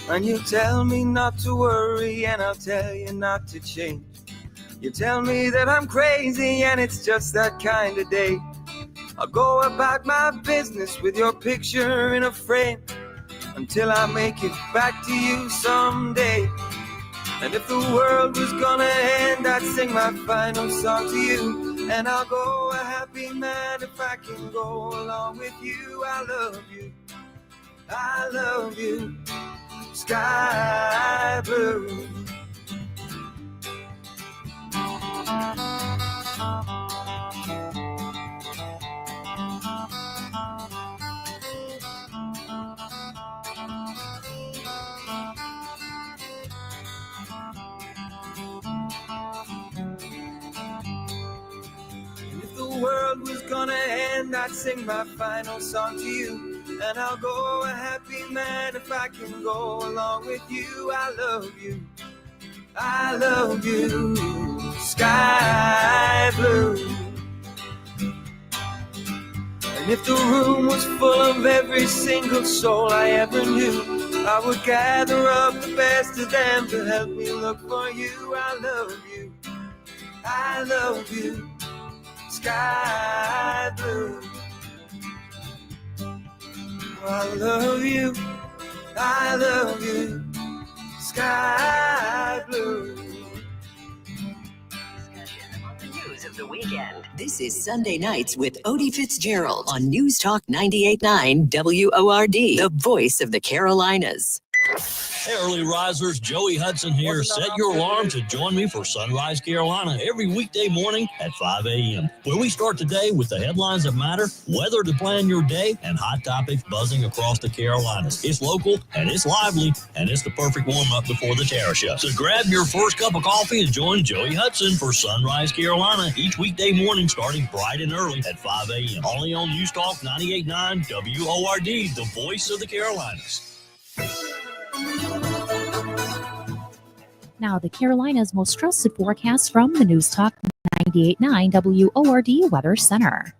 And you tell me not to worry, and I'll tell you not to change. You tell me that I'm crazy, and it's just that kind of day. I'll go about my business with your picture in a frame until I make it back to you someday. And if the world was gonna end, I'd sing my final song to you. And I'll go a happy man if I can go along with you. I love you, I love you, sky blue. If the world was gonna end, I'd sing my final song to you. And I'll go a happy man if I can go along with you. I love you, I love you, sky blue. And if the room was full of every single soul I ever knew, I would gather up the best of them to help me look for you. I love you, I love you, sky blue. I love you, I love you, sky blue. of the weekend. This is Sunday Nights with Odi Fitzgerald on News Talk 98.9 WORD, the voice of the Carolinas. Hey, early risers, Joey Hudson here. Set your alarm to join me for Sunrise Carolina every weekday morning at 5 a.m., where we start the day with the headlines that matter, weather to plan your day, and hot topics buzzing across the Carolinas. It's local, and it's lively, and it's the perfect warm-up before the Tara Show. So grab your first cup of coffee and join Joey Hudson for Sunrise Carolina each weekday morning starting bright and early at 5 a.m. Only on News Talk 98.9 WORD, the voice of the Carolinas. Now, the Carolinas' most trusted forecast from the News Talk 98.9 WORD Weather Center.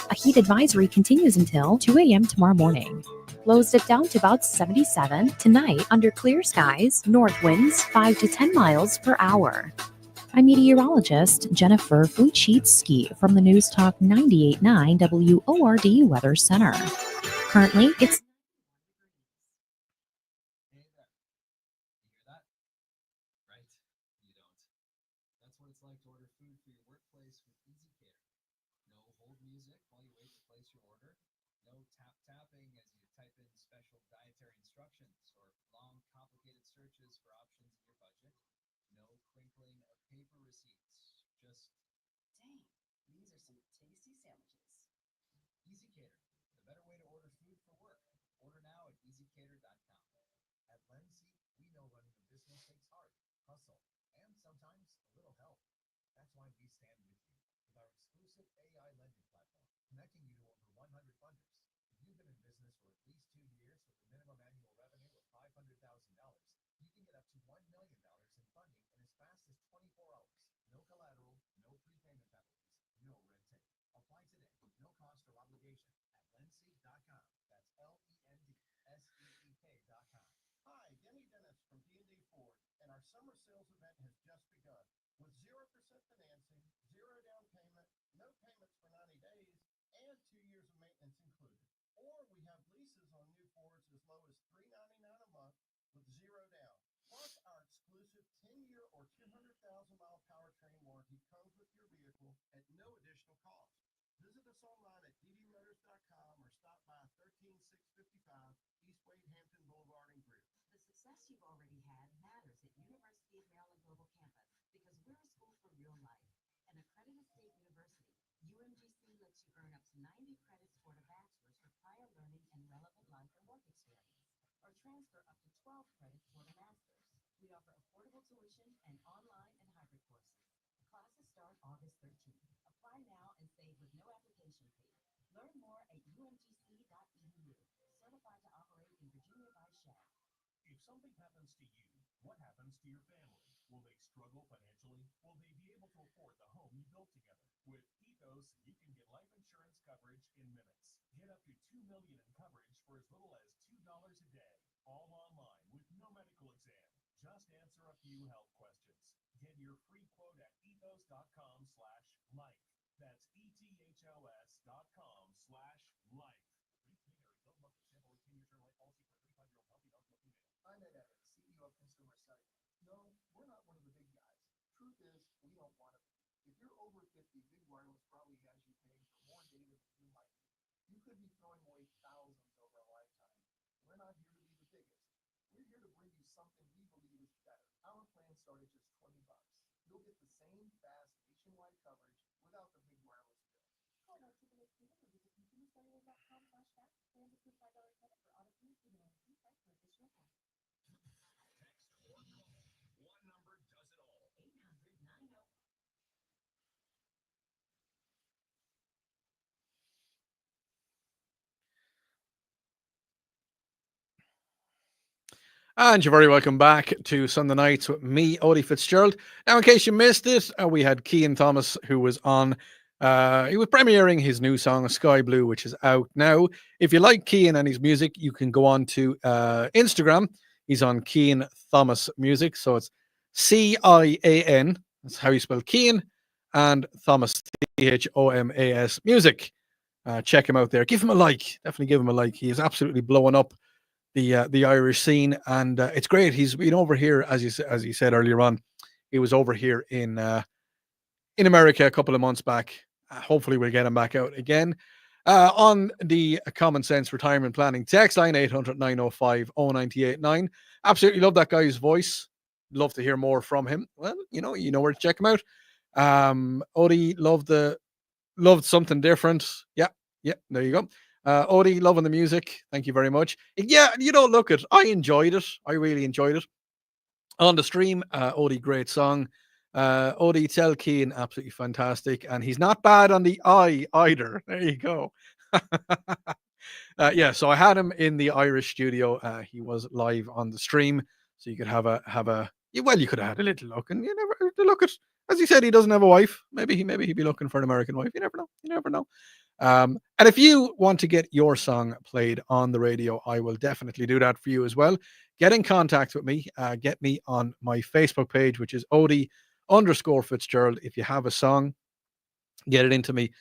A heat advisory continues until 2 a.m. tomorrow morning. Lows dip down to about 77 tonight under clear skies, north winds 5 to 10 miles per hour. I'm meteorologist Jennifer Wojcicki from the News Talk 98.9 WORD Weather Center. Currently, it's And you're very welcome back to Sunday Nights with me, Odi Fitzgerald. Now, in case you missed it, we had Cian Thomas, who was on. He was premiering his new song, Sky Blue, which is out now. If you like Cian and his music, you can go on to Instagram. He's on Cian Thomas Music. So it's Cian. That's how you spell Cian. And Thomas, Thomas Music. Check him out there. Give him a like. Definitely give him a like. He is absolutely blowing up the Irish scene, and it's great. He's been over here, as you said earlier on. He was over here in in America a couple of months back. Hopefully we'll get him back out again. On the Common Sense Retirement Planning text line, 800-905-0989. Absolutely love that guy's voice. Love to hear more from him. Well, you know where to check him out. Odi loved something different. Yeah, there you go. Odi, loving the music. Thank you very much. Yeah, look it. I enjoyed it. I really enjoyed it. On the stream, Odi, great song. Odi, tell Keane, absolutely fantastic. And he's not bad on the eye either. There you go. So I had him in the Irish studio. He was live on the stream. So you could you could have had a little look. And you never look at, as he said, he doesn't have a wife. Maybe he'd be looking for an American wife. You never know. And if you want to get your song played on the radio, I will definitely do that for you as well. Get in contact with me. Get me on my Facebook page, which is Odi_Fitzgerald. If you have a song, get it into me.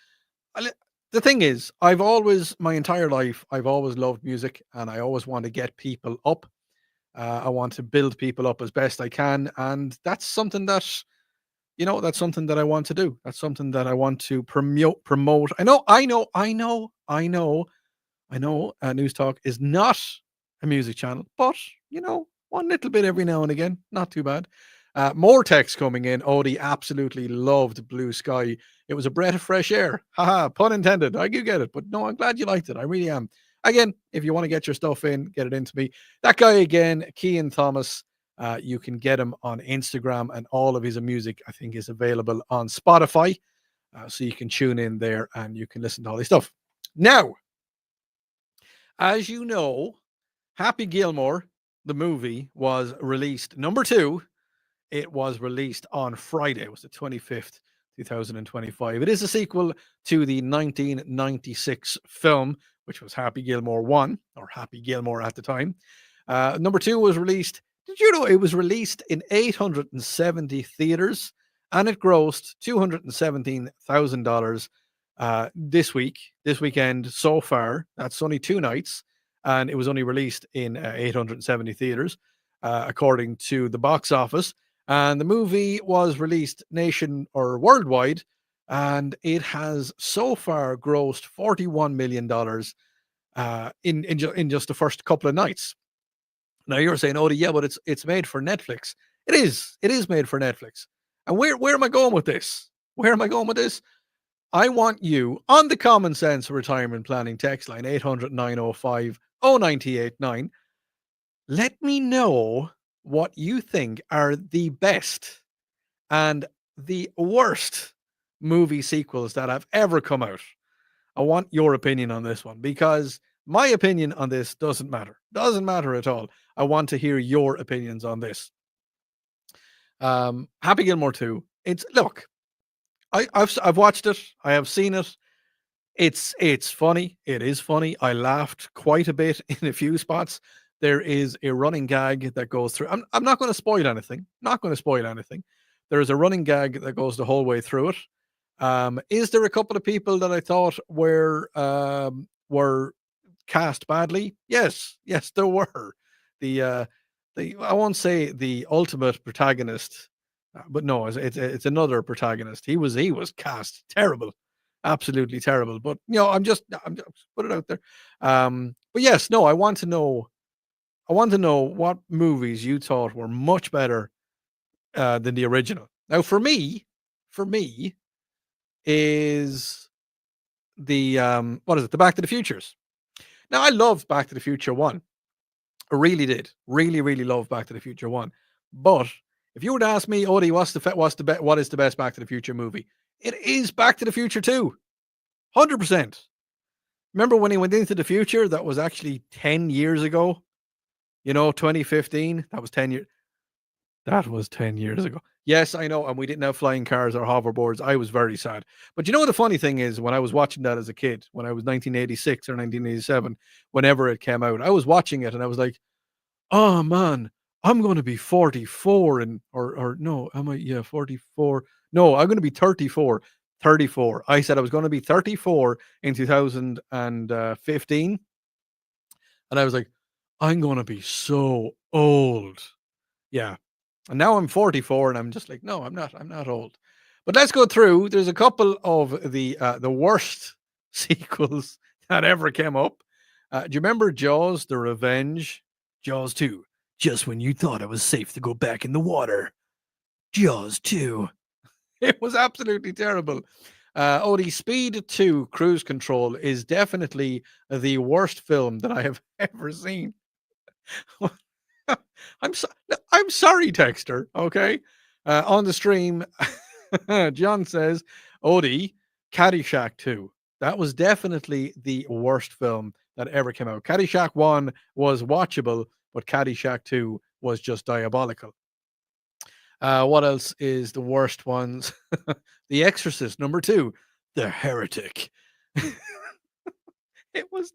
The thing is, my entire life, I've always loved music, and I always want to get people up. I want to build people up as best I can, and that's something that I want to do. That's something that I want to promote. I know. News Talk is not a music channel, but one little bit every now and again, not too bad. More text coming in. Odie absolutely loved Blue Sky. It was a breath of fresh air. Haha, pun intended. I do get it, but no, I'm glad you liked it. I really am. Again, if you want to get your stuff in, get it into me. That guy again, Cian Thomas. You can get him on Instagram, and all of his music, I think, is available on Spotify. So you can tune in there and you can listen to all his stuff. Now, as you know, Happy Gilmore, the movie, was released. Number 2, it was released on Friday. It was the 25th, 2025. It is a sequel to the 1996 film, which was Happy Gilmore 1, or Happy Gilmore at the time. Number 2 was released. Did you know it was released in 870 theaters, and it grossed $217,000 this weekend so far? That's only 2 nights, and it was only released in 870 theaters, according to the box office. And the movie was released worldwide, and it has so far grossed $41 million in just the first couple of nights. Now you're saying, "Oh, yeah, but it's made for Netflix." It is made for Netflix. And where am I going with this? I want you on the Common Sense Retirement Planning text line, 800-905-0989. Let me know what you think are the best and the worst movie sequels that have ever come out. I want your opinion on this one, because my opinion on this doesn't matter at all. I want to hear your opinions on this. Happy Gilmore 2. I've watched it. I have seen it. It's funny. It is funny. I laughed quite a bit in a few spots. There is a running gag that goes through. I'm not going to spoil anything. There is a running gag that goes the whole way through it. Is there a couple of people that I thought were cast badly? Yes, there were. I won't say the ultimate protagonist, but no, it's another protagonist. He was cast terrible, absolutely terrible. But I'm just put it out there. But yes, no, I want to know what movies you thought were much better than the original. Now, for me, is the the Back to the Futures. Now, I loved Back to the Future 1. I really did. Really love Back to the Future 1. But if you were to ask me, Odie, what is the best Back to the Future movie? It is Back to the Future 2. 100%. Remember when he went into the future? That was actually 10 years ago. 2015. That was 10 years. That was 10 years ago. Yes, I know. And we didn't have flying cars or hoverboards. I was very sad. But the funny thing is, when I was watching that as a kid, when I was 1986 or 1987, whenever it came out, I was watching it and I was like, oh man, I'm going to be 44 or no, am I? Yeah, 44. No, I'm going to be 34. 34. I said I was going to be 34 in 2015. And I was like, I'm going to be so old. Yeah. And now I'm 44 and I'm just like, no, I'm not old. But let's go through. There's a couple of the worst sequels that ever came up. Do you remember Jaws: The Revenge? Jaws 2. Just when you thought it was safe to go back in the water. Jaws 2. It was absolutely terrible. Odi, Speed 2 Cruise Control is definitely the worst film that I have ever seen. I'm sorry, Texter. Okay, on the stream, John says, Odi, Caddyshack 2. That was definitely the worst film that ever came out. Caddyshack 1 was watchable, but Caddyshack 2 was just diabolical. What else is the worst ones? The Exorcist number 2, The Heretic. It was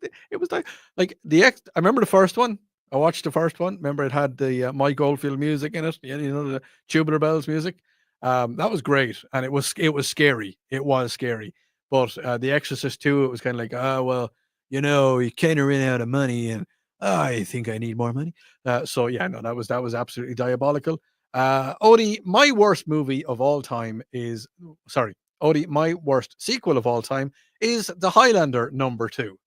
like I remember the first one. I watched the first one. Remember, it had the Mike Oldfield music in it. You know, the Tubular Bells music. That was great, and it was scary. It was scary. But The Exorcist 2, it was kind of like, well, you know, you kind of ran out of money, and I think I need more money. So yeah, no, that was absolutely diabolical. Odie, my worst movie of all time is Odie, my worst sequel of all time is The Highlander number 2.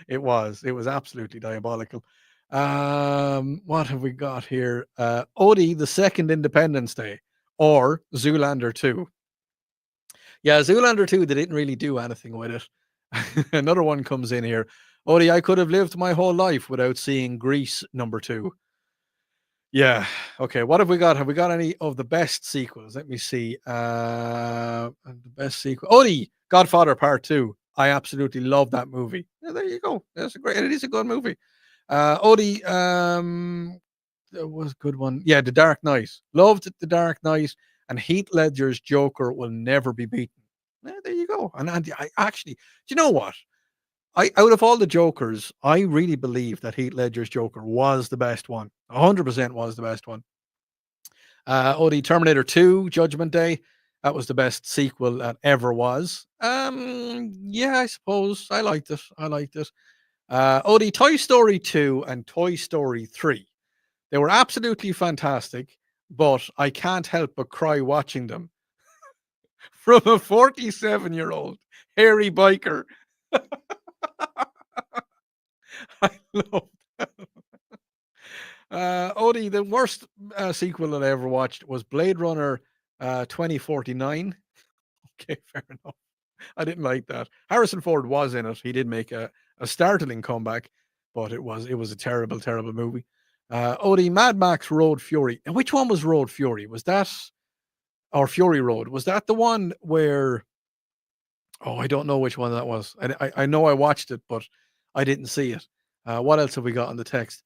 It was absolutely diabolical. What have we got here? Odie, The Second Independence Day, or Zoolander 2. Yeah, Zoolander 2, they didn't really do anything with it. Another one comes in here. Odie, I could have lived my whole life without seeing Grease number 2. Yeah. Okay. What have we got? Have we got any of the best sequels? Let me see. The best sequel. Odie, Godfather Part 2. I absolutely love that movie. Yeah, there you go. That's it is a good movie. Odie, there was a good one. Yeah, The Dark Knight. Loved The Dark Knight, and Heath Ledger's Joker will never be beaten. Yeah, there you go. And I actually, do you know what? Out of all the Jokers, I really believe that Heath Ledger's Joker was the best one. 100% was the best one. Odie, Terminator 2, Judgment Day. That was the best sequel that ever was. Yeah, I suppose. I liked it. Odie, Toy Story 2 and Toy Story 3. They were absolutely fantastic, but I can't help but cry watching them. From a 47-year-old hairy biker. I love that. Odie, the worst sequel that I ever watched was Blade Runner 2049. Okay, fair enough. I didn't like that. Harrison Ford was in it. He did make a startling comeback, but it was a terrible, terrible movie. Odie, Mad Max Road Fury. And which one was Road Fury? Was that, or Fury Road? Was that the one where, oh, I don't know which one that was. I know I watched it, but I didn't see it. What else have we got on the text?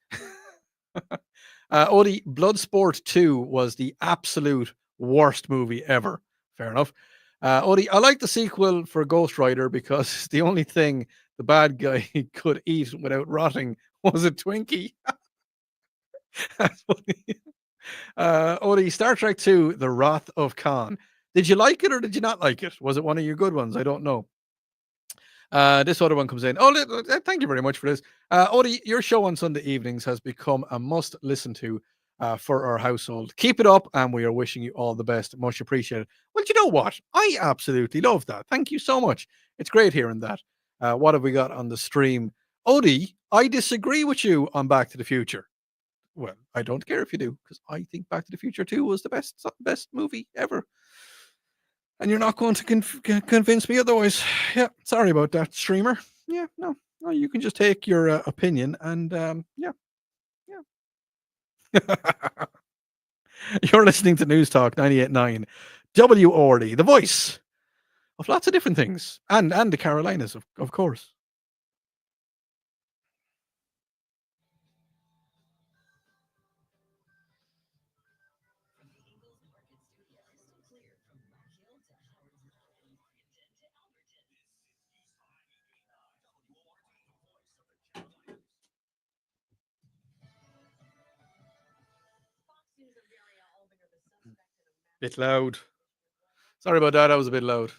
Odie, Bloodsport 2 was the absolute worst movie ever. Fair enough. Odie, I like the sequel for Ghost Rider because the only thing the bad guy could eat without rotting was a Twinkie. That's funny. Odie, Star Trek 2, The Wrath of Khan. Did you like it or did you not like it? Was it one of your good ones? I don't know. This other one comes in. Oh, thank you very much for this. Odie, your show on Sunday evenings has become a must listen to for our household. Keep it up, and we are wishing you all the best. Much appreciated. Well, you know what? I absolutely love that. Thank you so much. It's great hearing that. What have we got on the stream? Odie, I disagree with you on Back to the Future. Well, I don't care if you do, because I think Back to the Future 2 was the best movie ever. And you're not going to convince me otherwise. Yeah, sorry about that, streamer. Yeah, no, you can just take your opinion and yeah. You're listening to News Talk 98.9 WORD, the voice of lots of different things, and the Carolinas, of course. Bit loud. Sorry about that. I was a bit loud.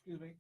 Excuse me.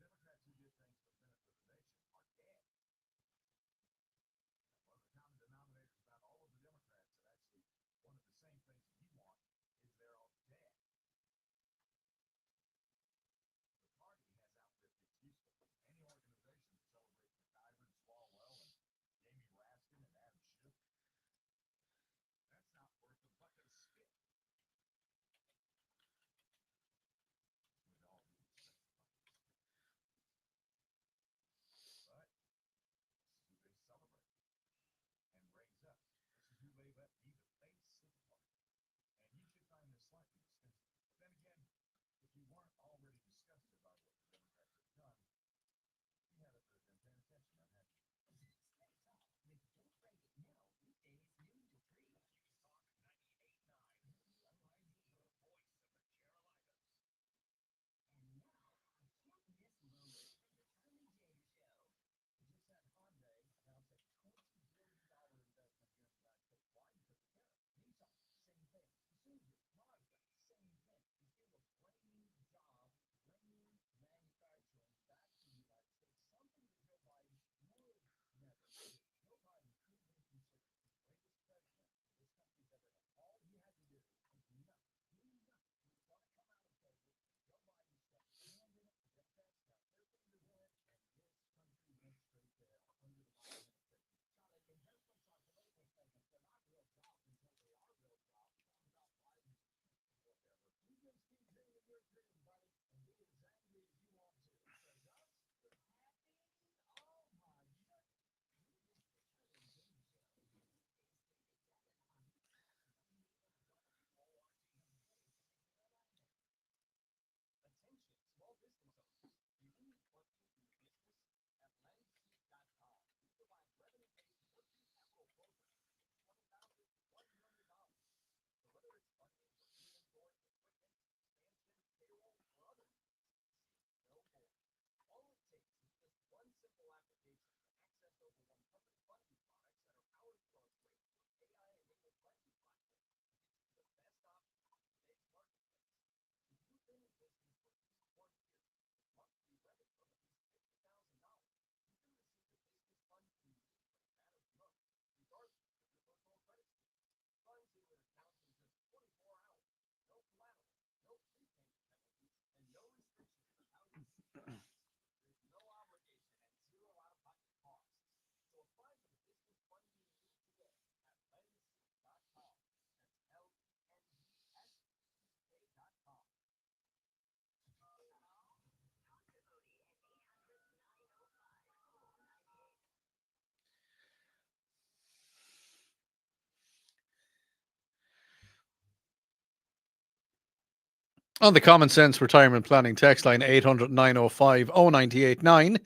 On the Common Sense Retirement Planning text line 800 905 0989.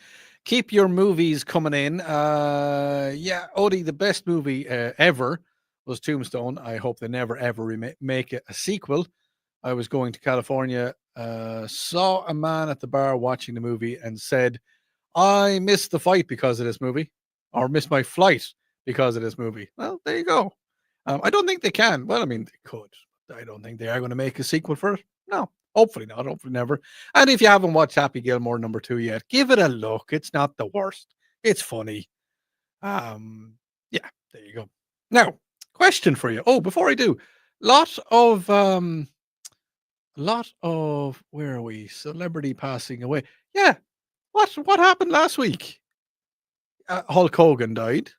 Keep your movies coming in. Yeah, Odie, the best movie ever was Tombstone. I hope they never ever make a sequel. I was going to California, saw a man at the bar watching the movie and said, I missed the fight because of this movie, or missed my flight because of this movie. Well, there you go. I don't think they can. Well, I mean, they could. I don't think they are going to make a sequel for it. No, hopefully not. Hopefully never. And if you haven't watched Happy Gilmore #2 yet, give it a look. It's not the worst. It's funny. Yeah, there you go. Now, question for you. Oh, before I do, lot of where are we? Celebrity passing away. Yeah. What happened last week? Hulk Hogan died.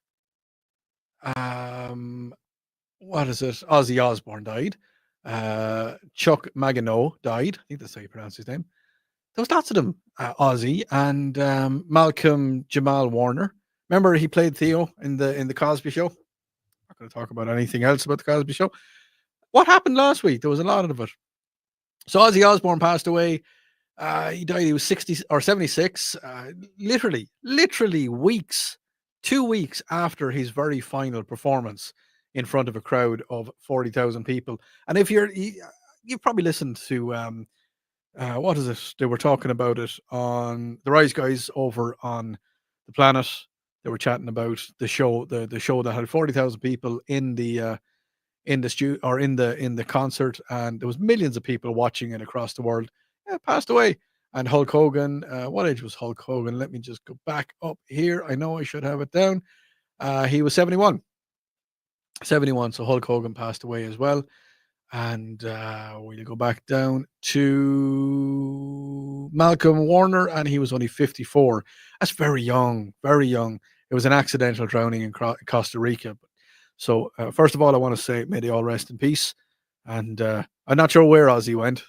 What is it? Ozzy Osbourne died. Chuck Magano died. I think that's how you pronounce his name. There was lots of them. Ozzy and Malcolm Jamal Warner. Remember he played Theo in the Cosby Show? Not going to talk about anything else about the Cosby Show. What happened last week? There was a lot of it. So Ozzy Osbourne passed away. He died. He was 60 or 76. Literally weeks, 2 weeks after his very final performance in front of a crowd of 40,000 people. And if you've probably listened to what is it? They were talking about it on the Rise Guys over on the Planet. They were chatting about the show, the show that had 40,000 people in the studio or in the concert, and there was millions of people watching it across the world. Yeah, passed away. And Hulk Hogan, what age was Hulk Hogan? Let me just go back up here. I know I should have it down. He was 71. 71. So Hulk Hogan passed away as well. And we'll go back down to Malcolm Warner, and he was only 54. That's very young, very young. It was an accidental drowning in Costa Rica. So first of all, I want to say, may they all rest in peace. And I'm not sure where Ozzy went.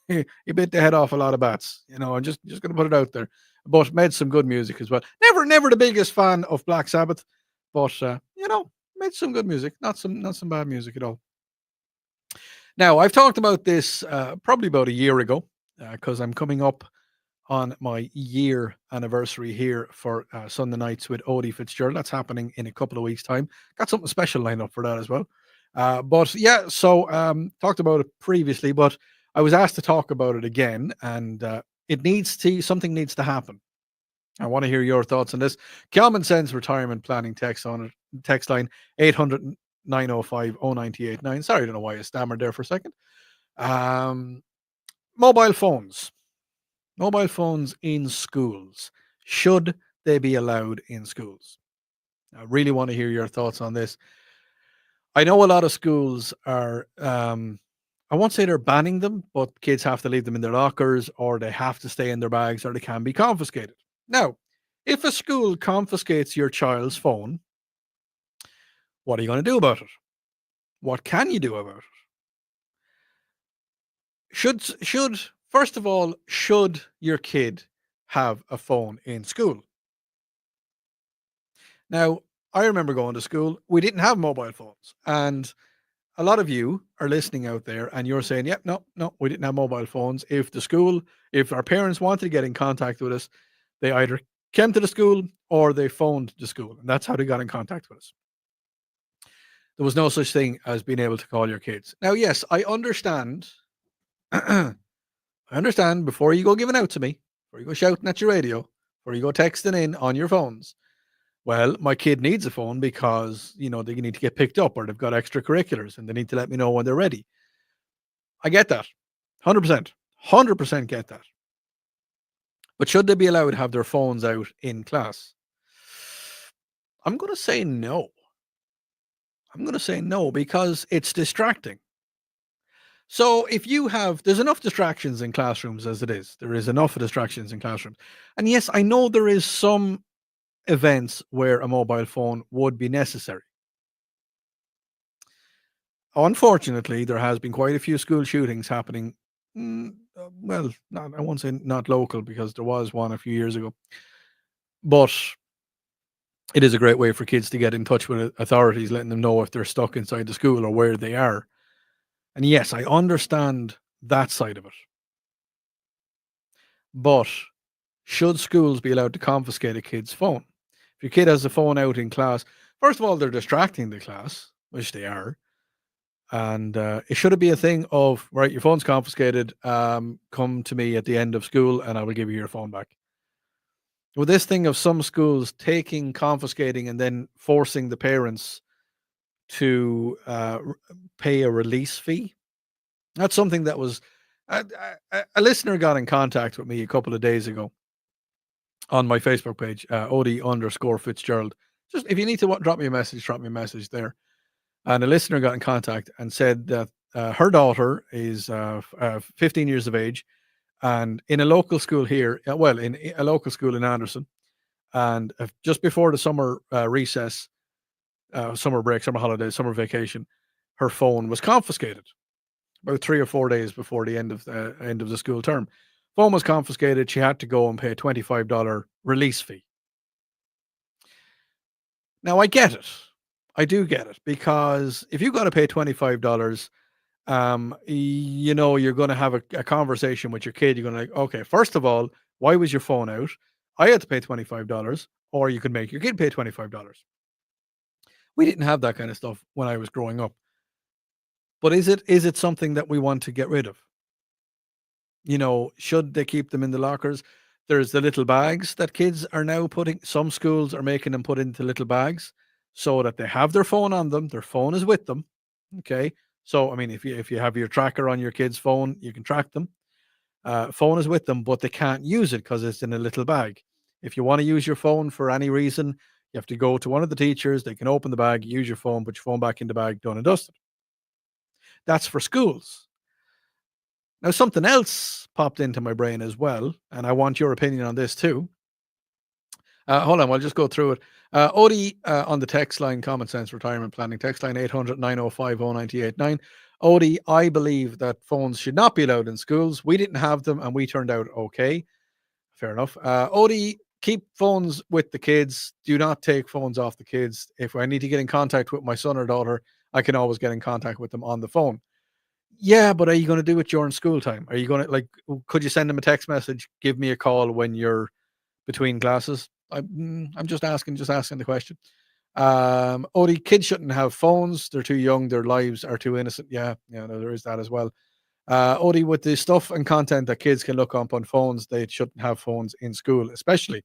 He bit the head off a lot of bats. I'm just going to put it out there. But made some good music as well. Never the biggest fan of Black Sabbath, but made some good music. Not some bad music at all. Now, I've talked about this probably about a year ago because I'm coming up on my year anniversary here for Sunday Nights with Odi Fitzgerald. That's happening in a couple of weeks' time. Got something special lined up for that as well. But yeah, so talked about it previously, but I was asked to talk about it again, and something needs to happen. I want to hear your thoughts on this. Common Sense Retirement Planning text line 800-905-0989. Sorry, I don't know why I stammered there for a second. Mobile phones in schools. Should they be allowed in schools? I really want to hear your thoughts on this. I know a lot of schools are, I won't say they're banning them, but kids have to leave them in their lockers, or they have to stay in their bags, or they can be confiscated. Now, if a school confiscates your child's phone, what are you going to do about it? What can you do about it? First of all, should your kid have a phone in school? Now, I remember going to school. We didn't have mobile phones. And a lot of you are listening out there and you're saying, yeah, no, we didn't have mobile phones. If our parents wanted to get in contact with us, they either came to the school or they phoned the school. And that's how they got in contact with us. There was no such thing as being able to call your kids. Now, yes, I understand. I understand before you go giving out to me, before you go shouting at your radio, before you go texting in on your phones. Well, my kid needs a phone because, they need to get picked up or they've got extracurriculars and they need to let me know when they're ready. I get that. 100% get that. But should they be allowed to have their phones out in class? I'm going to say no. Because it's distracting. So if there's enough distractions in classrooms as it is. There is enough distractions in classrooms. And yes, I know there is some events where a mobile phone would be necessary. Unfortunately, there has been quite a few school shootings happening. I won't say not local because there was one a few years ago. But it is a great way for kids to get in touch with authorities, letting them know if they're stuck inside the school or where they are. And yes, I understand that side of it. But should schools be allowed to confiscate a kid's phone? If your kid has a phone out in class, first of all, they're distracting the class, which they are. And it should be a thing of, right, your phone's confiscated. Come to me at the end of school and I will give you your phone back. With this thing of some schools taking, confiscating, and then forcing the parents to pay a release fee, that's something that was a listener got in contact with me a couple of days ago on my Facebook page, Odi_Fitzgerald. Just if you need to drop me a message there. And a listener got in contact and said that her daughter is 15 years of age, and in a local school here, in a local school in Anderson, and just before the summer recess, summer break, summer holidays, summer vacation, her phone was confiscated about 3 or 4 days before the end of the school term. Phone was confiscated. She had to go and pay a $25 release fee. Now, I get it. I do get it, because if you got to pay $25, you're going to have a conversation with your kid. You're going to like, okay, first of all, why was your phone out? I had to pay $25, or you could make your kid pay $25. We didn't have that kind of stuff when I was growing up. But is it something that we want to get rid of? Should they keep them in the lockers? There's the little bags that kids are now putting. Some schools are making them put into little bags so that they have their phone on them. Their phone is with them. Okay. So, I mean, if you have your tracker on your kid's phone, you can track them. Phone is with them, but they can't use it because it's in a little bag. If you want to use your phone for any reason, you have to go to one of the teachers. They can open the bag, use your phone, put your phone back in the bag, done and dusted. That's for schools. Now, something else popped into my brain as well, and I want your opinion on this too. Hold on, we'll just go through it. Odi on the text line, Common Sense Retirement Planning, text line 800-905-0989. Odi, I believe that phones should not be allowed in schools. We didn't have them and we turned out okay. Fair enough. Odi, keep phones with the kids. Do not take phones off the kids. If I need to get in contact with my son or daughter, I can always get in contact with them on the phone. Yeah, but are you going to do it during school time? Are you going to, could you send them a text message? Give me a call when you're between classes. I'm just asking the question. Odi, kids shouldn't have phones. They're too young. Their lives are too innocent. Yeah, no, there is that as well. Odi, with the stuff and content that kids can look up on phones, they shouldn't have phones in school, especially.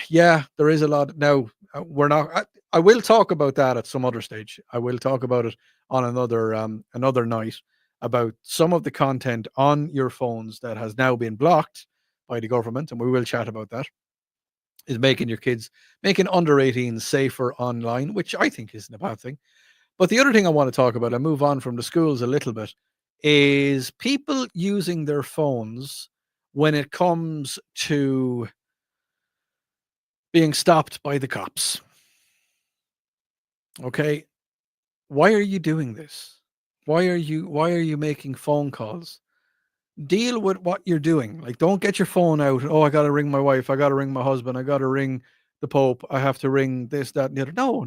Yeah, there is a lot. Now, we're not. I will talk about that at some other stage. I will talk about it on another night, about some of the content on your phones that has now been blocked by the government, and we will chat about that. Is making under 18s safer online, which I think isn't a bad thing. But the other thing I want to talk about, and move on from the schools a little bit, is people using their phones when it comes to being stopped by the cops. Okay, why are you doing this? Why are you making phone calls? Deal with what you're doing. Like, don't get your phone out. Oh, I got to ring my wife. I got to ring my husband. I got to ring the Pope. I have to ring this, that, and the other. No.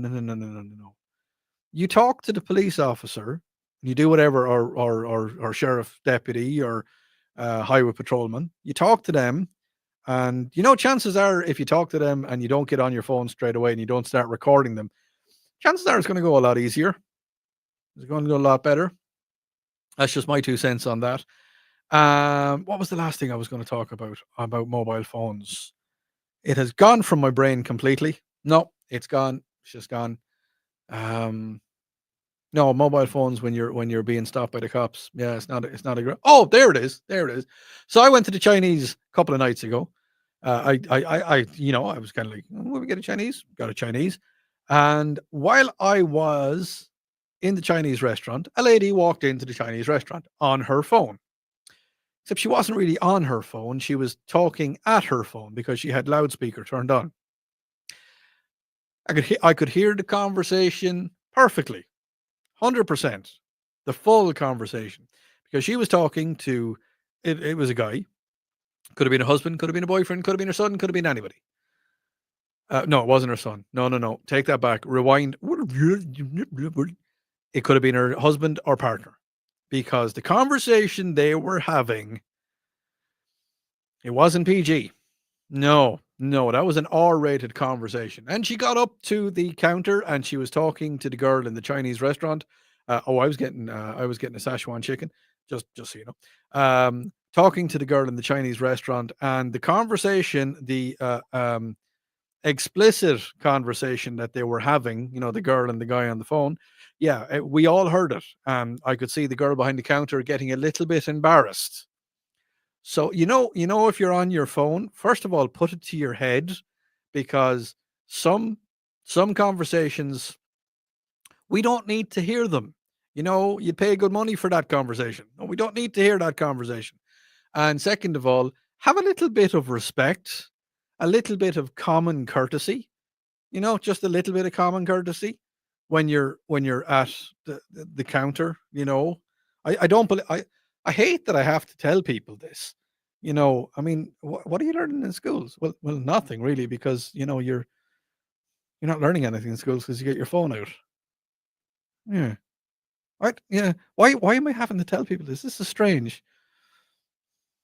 You talk to the police officer. You do whatever, or sheriff deputy, or highway patrolman. You talk to them, and chances are, if you talk to them and you don't get on your phone straight away and you don't start recording them, chances are it's going to go a lot easier. It's going to go a lot better. That's just my 2 cents on that. What was the last thing I was going to talk about mobile phones? It has gone from my brain completely. No, it's gone. It's just gone. No, mobile phones when you're being stopped by the cops. Yeah, it's not a great. Oh, there it is. So I went to the Chinese a couple of nights ago. I was kind of like, will we get a Chinese? Got a Chinese. And while I was in the Chinese restaurant, a lady walked into the Chinese restaurant on her phone. Except she wasn't really on her phone. She was talking at her phone because she had loudspeaker turned on. I could hear the conversation perfectly, 100%, the full conversation, because she was talking to. It was a guy. Could have been a husband. Could have been a boyfriend. Could have been her son. Could have been anybody. No, it wasn't her son. No. Take that back. Rewind. It could have been her husband or partner. Because the conversation they were having, it wasn't PG. No, that was an R-rated conversation. And she got up to the counter and she was talking to the girl in the Chinese restaurant I was getting a Szechuan chicken, just so you know. Talking to the girl in the Chinese restaurant, and the conversation, the explicit conversation that they were having, the girl and the guy on the phone. Yeah, we all heard it. I could see the girl behind the counter getting a little bit embarrassed. So, if you're on your phone, first of all, put it to your head, because some conversations, we don't need to hear them. You pay good money for that conversation. No, we don't need to hear that conversation. And second of all, have a little bit of respect, a little bit of common courtesy, just a little bit of common courtesy when you're at the counter. I don't believe, I hate that I have to tell people this. I mean, what are you learning in schools? Well, nothing really, because you're not learning anything in schools because you get your phone out. Yeah. Right. Yeah. Why am I having to tell people this? This is strange.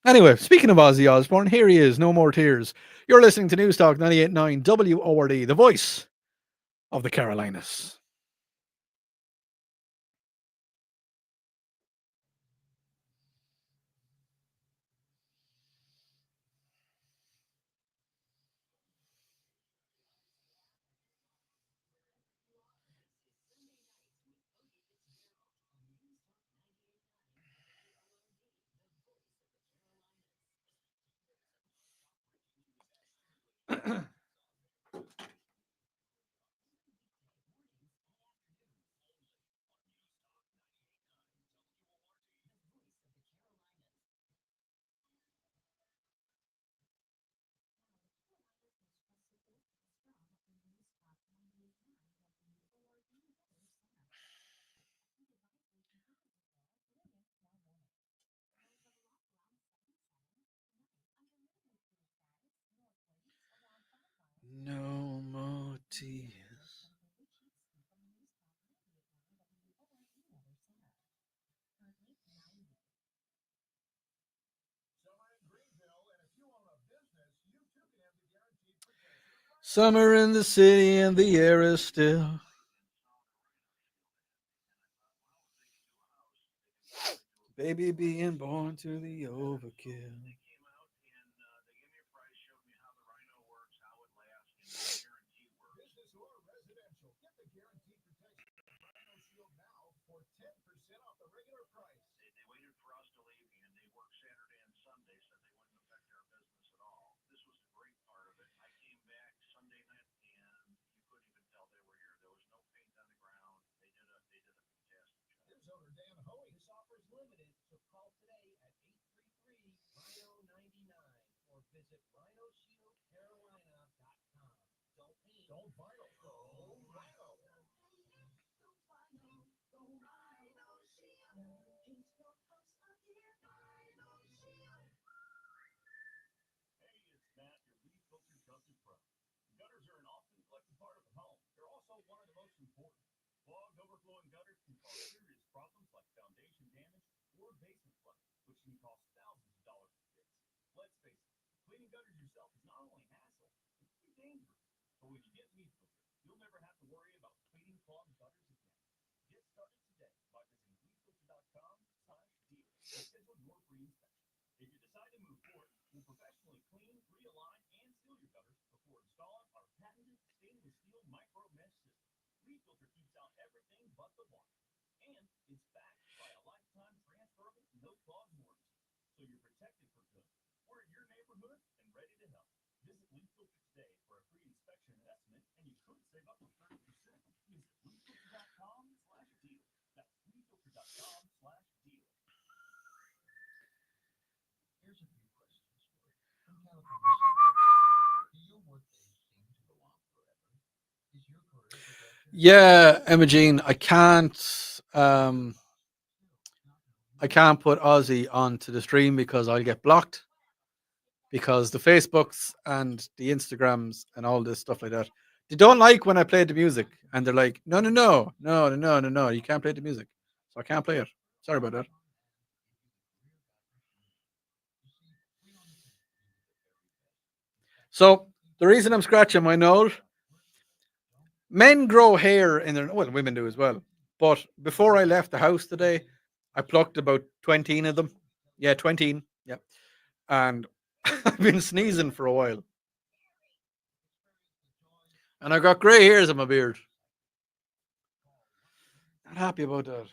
Anyway, speaking of Ozzy Osbourne, here he is, No More Tears. You're listening to News Talk 98.9 WORD, the voice of the Carolinas. No more tears. Summer in the city and the air is still. Baby being born to the overkill. Yeah, Emma Jean, I can't put Ozzy onto the stream because I'll get blocked, because the Facebooks and the Instagrams and all this stuff like that, they don't like when I play the music, and they're like, no, you can't play the music. So I can't play it. Sorry about that. So the reason I'm scratching my nose, men grow hair in their, well, women do as well. But before I left the house today, I plucked about 20 of them. Yeah, 20. Yeah. And I've been sneezing for a while. And I got grey hairs on my beard. Not happy about that.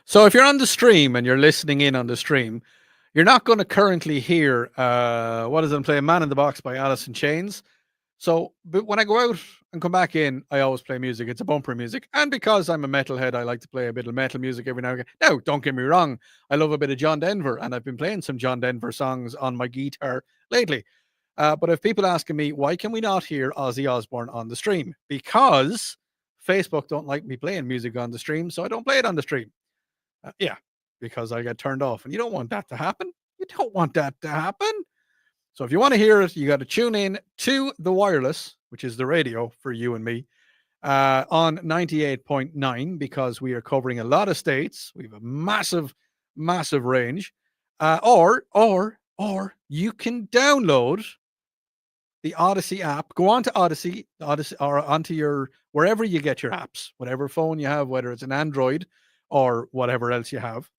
So if you're on the stream and you're listening in on the stream, you're not going to currently hear what is it? I'm playing Man in the Box by Alice in Chains. So but when I go out and come back in, I always play music. It's a bumper music. And because I'm a metalhead, I like to play a bit of metal music every now and again. Now, don't get me wrong. I love a bit of John Denver, and I've been playing some John Denver songs on my guitar lately. But if people asking me, why can we not hear Ozzy Osbourne on the stream? Because Facebook don't like me playing music on the stream, so I don't play it on the stream. Yeah, because I get turned off, and you don't want that to happen. You don't want that to happen. So if you want to hear it, you got to tune in to the wireless, which is the radio for you and me, on 98.9, because we are covering a lot of states. We have a massive, massive range. Or you can download the Odyssey app. Go on to Odyssey, or onto your wherever you get your apps, whatever phone you have, whether it's an Android or whatever else you have.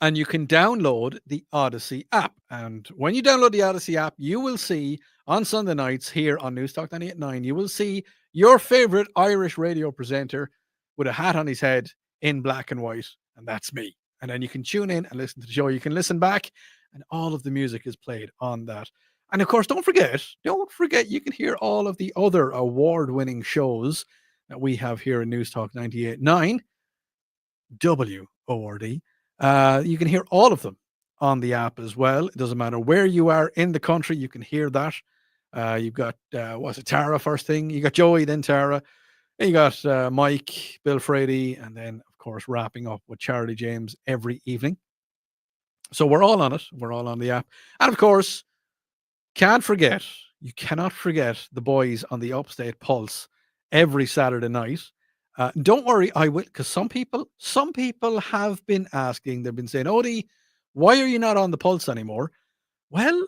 And you can download the Odyssey app. And when you download the Odyssey app, you will see on Sunday nights here on Newstalk 98.9, you will see your favorite Irish radio presenter with a hat on his head in black and white. And that's me. And then you can tune in and listen to the show. You can listen back, and all of the music is played on that. And of course, don't forget, you can hear all of the other award-winning shows that we have here in Newstalk 98.9, WORD. You can hear all of them on the app as well. It doesn't matter where you are in the country, you can hear that. You've got, what's it, Tara first thing? You got Joey, then Tara. Then you got Mike, Bill Frady, and then, of course, wrapping up with Charlie James every evening. So we're all on it. We're all on the app. And, of course, you cannot forget the boys on the Upstate Pulse every Saturday night. Don't worry, I will, because some people have been asking, they've been saying, Odi, why are you not on the Pulse anymore? Well,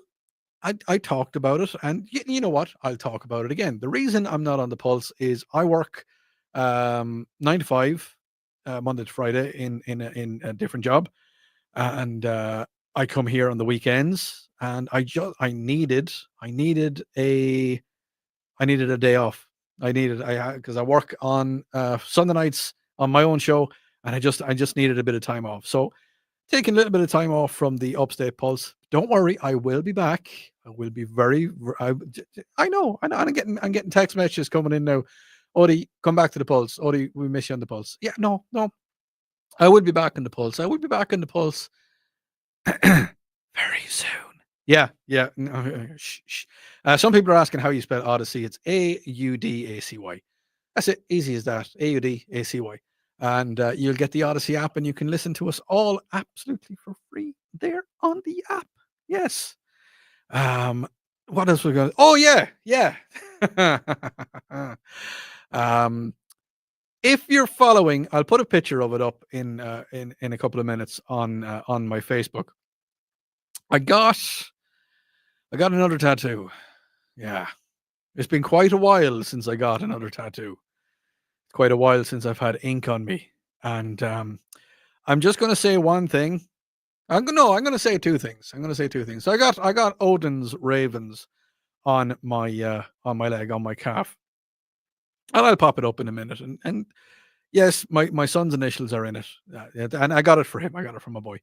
I talked about it, and you know what? I'll talk about it again. The reason I'm not on the Pulse is I work 9 to 5, Monday to Friday in a different job, and I come here on the weekends, and I needed a day off. Because I work on Sunday nights on my own show, and I just needed a bit of time off. So taking a little bit of time off from the Upstate Pulse. Don't worry, I will be back. I will be I know. I'm getting text messages coming in now. Odi, come back to the Pulse. Odi, we miss you on the Pulse. Yeah, no. I will be back on the Pulse. I will be back on the Pulse very soon. Yeah. Shh. Some people are asking how you spell Odyssey. It's Audacy. That's it. Easy as that. Audacy. And you'll get the Odyssey app, and you can listen to us all absolutely for free there on the app. Yes. What else we're going? Oh yeah. If you're following, I'll put a picture of it up in a couple of minutes on my Facebook. I got another tattoo. Yeah. It's been quite a while since I got another tattoo. Quite a while since I've had ink on me. And I'm just going to say one thing. I'm going to say two things. So I got Odin's ravens on my leg, on my calf. And I'll pop it up in a minute. And yes, my son's initials are in it. And I got it for him. I got it from a boy.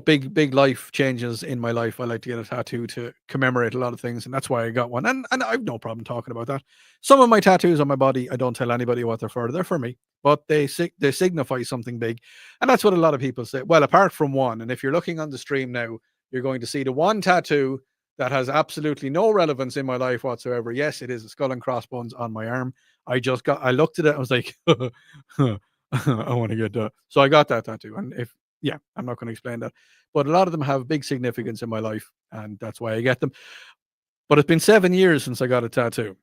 Big life changes in my life. I like to get a tattoo to commemorate a lot of things, and that's why I got one. And I've no problem talking about that. Some of my tattoos on my body, I don't tell anybody what they're for. They're for me, but they signify something big, and that's what a lot of people say. Well, apart from one, and if you're looking on the stream now, you're going to see the one tattoo that has absolutely no relevance in my life whatsoever. Yes, it is a skull and crossbones on my arm. I looked at it, I was like, I want to get that. So I got that tattoo, and if Yeah, I'm not going to explain that. But a lot of them have big significance in my life, and that's why I get them. But it's been 7 years since I got a tattoo.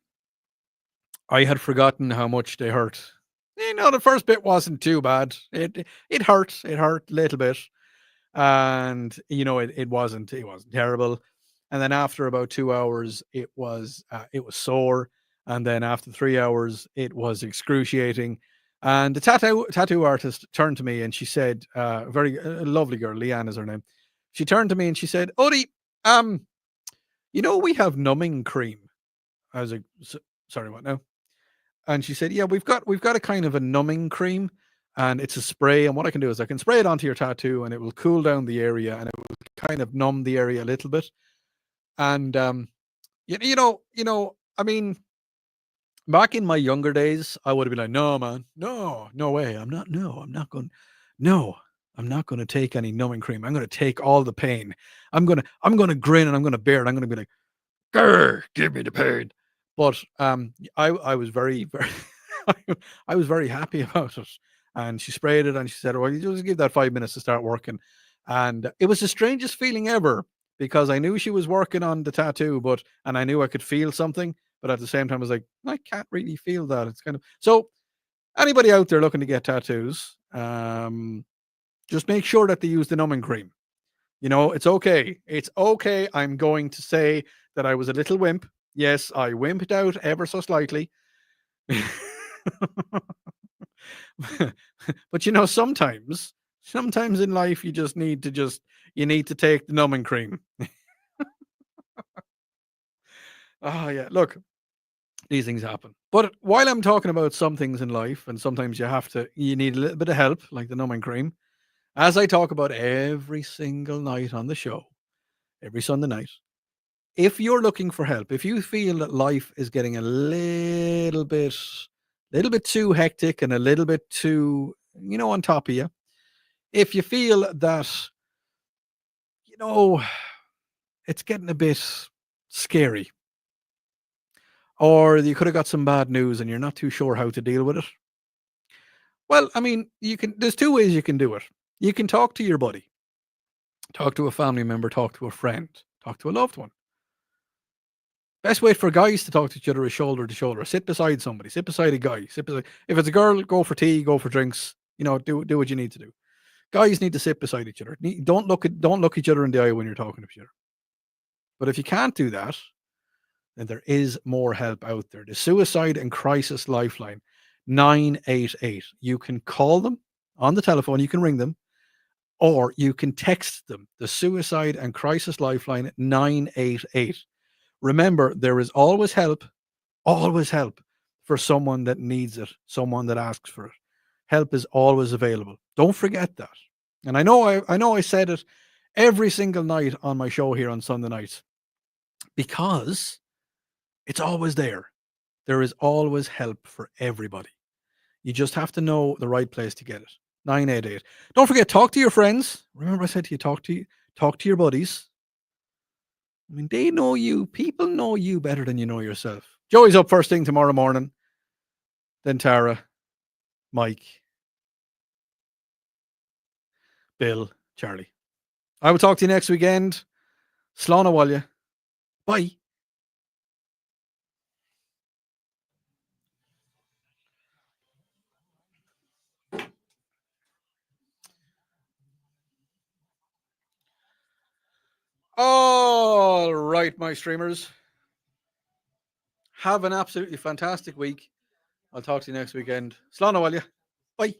I had forgotten how much they hurt. The first bit wasn't too bad. It hurt. It hurt a little bit. And it wasn't terrible. And then after about 2 hours, it was sore. And then after 3 hours, it was excruciating. And the tattoo artist turned to me and she said, a lovely girl, Leanne is her name. She turned to me and she said, Odi, we have numbing cream. I was like, sorry, what now? And she said, yeah, we've got a kind of a numbing cream, and it's a spray. And what I can do is I can spray it onto your tattoo, and it will cool down the area, and it will kind of numb the area a little bit. And I mean, back in my younger days, I would have been like, no, man, no way, I'm not going to take any numbing cream. I'm going to take all the pain. I'm going to grin and I'm going to bear it. I'm going to be like, grr, give me the pain. But I was very, very, I was very happy about it. And she sprayed it and she said, well, you just give that 5 minutes to start working. And it was the strangest feeling ever, because I knew she was working on the tattoo, and I knew I could feel something. But at the same time, I was like, I can't really feel that. It's kind of, so anybody out there looking to get tattoos, just make sure that they use the numbing cream. It's okay. It's okay. I'm going to say that I was a little wimp. Yes, I wimped out ever so slightly. But sometimes in life you just need to take the numbing cream. Oh yeah, look, these things happen. But while I'm talking about some things in life, and sometimes you need a little bit of help, like the numbing cream, as I talk about every single night on the show, every Sunday night, if you're looking for help, if you feel that life is getting a little bit too hectic and a little bit too, on top of you, if you feel that, it's getting a bit scary, or you could have got some bad news and you're not too sure how to deal with it, well, I mean, there's two ways you can do it. You can talk to your buddy, talk to a family member, talk to a friend, talk to a loved one. Best way for guys to talk to each other is shoulder to shoulder. Sit beside somebody. Sit beside a guy. If it's a girl, go for tea, go for drinks. Do what you need to do. Guys need to sit beside each other. Don't look each other in the eye when you're talking to each other. But if you can't do that, then there is more help out there. The Suicide and Crisis Lifeline, 988. You can call them on the telephone. You can ring them, or you can text them. The Suicide and Crisis Lifeline, 988. Remember, there is always help for someone that needs it, someone that asks for it. Help is always available. Don't forget that. And I know I said it every single night on my show here on Sunday nights, because it's always there. There is always help for everybody. You just have to know the right place to get it. 988. Don't forget, talk to your friends. Remember I said to you, talk to your buddies. I mean, they know you. People know you better than you know yourself. Joey's up first thing tomorrow morning. Then Tara, Mike, Bill, Charlie. I will talk to you next weekend. Slán Awalya. Bye. All right, my streamers. Have an absolutely fantastic week. I'll talk to you next weekend. Slán Awalya. Bye.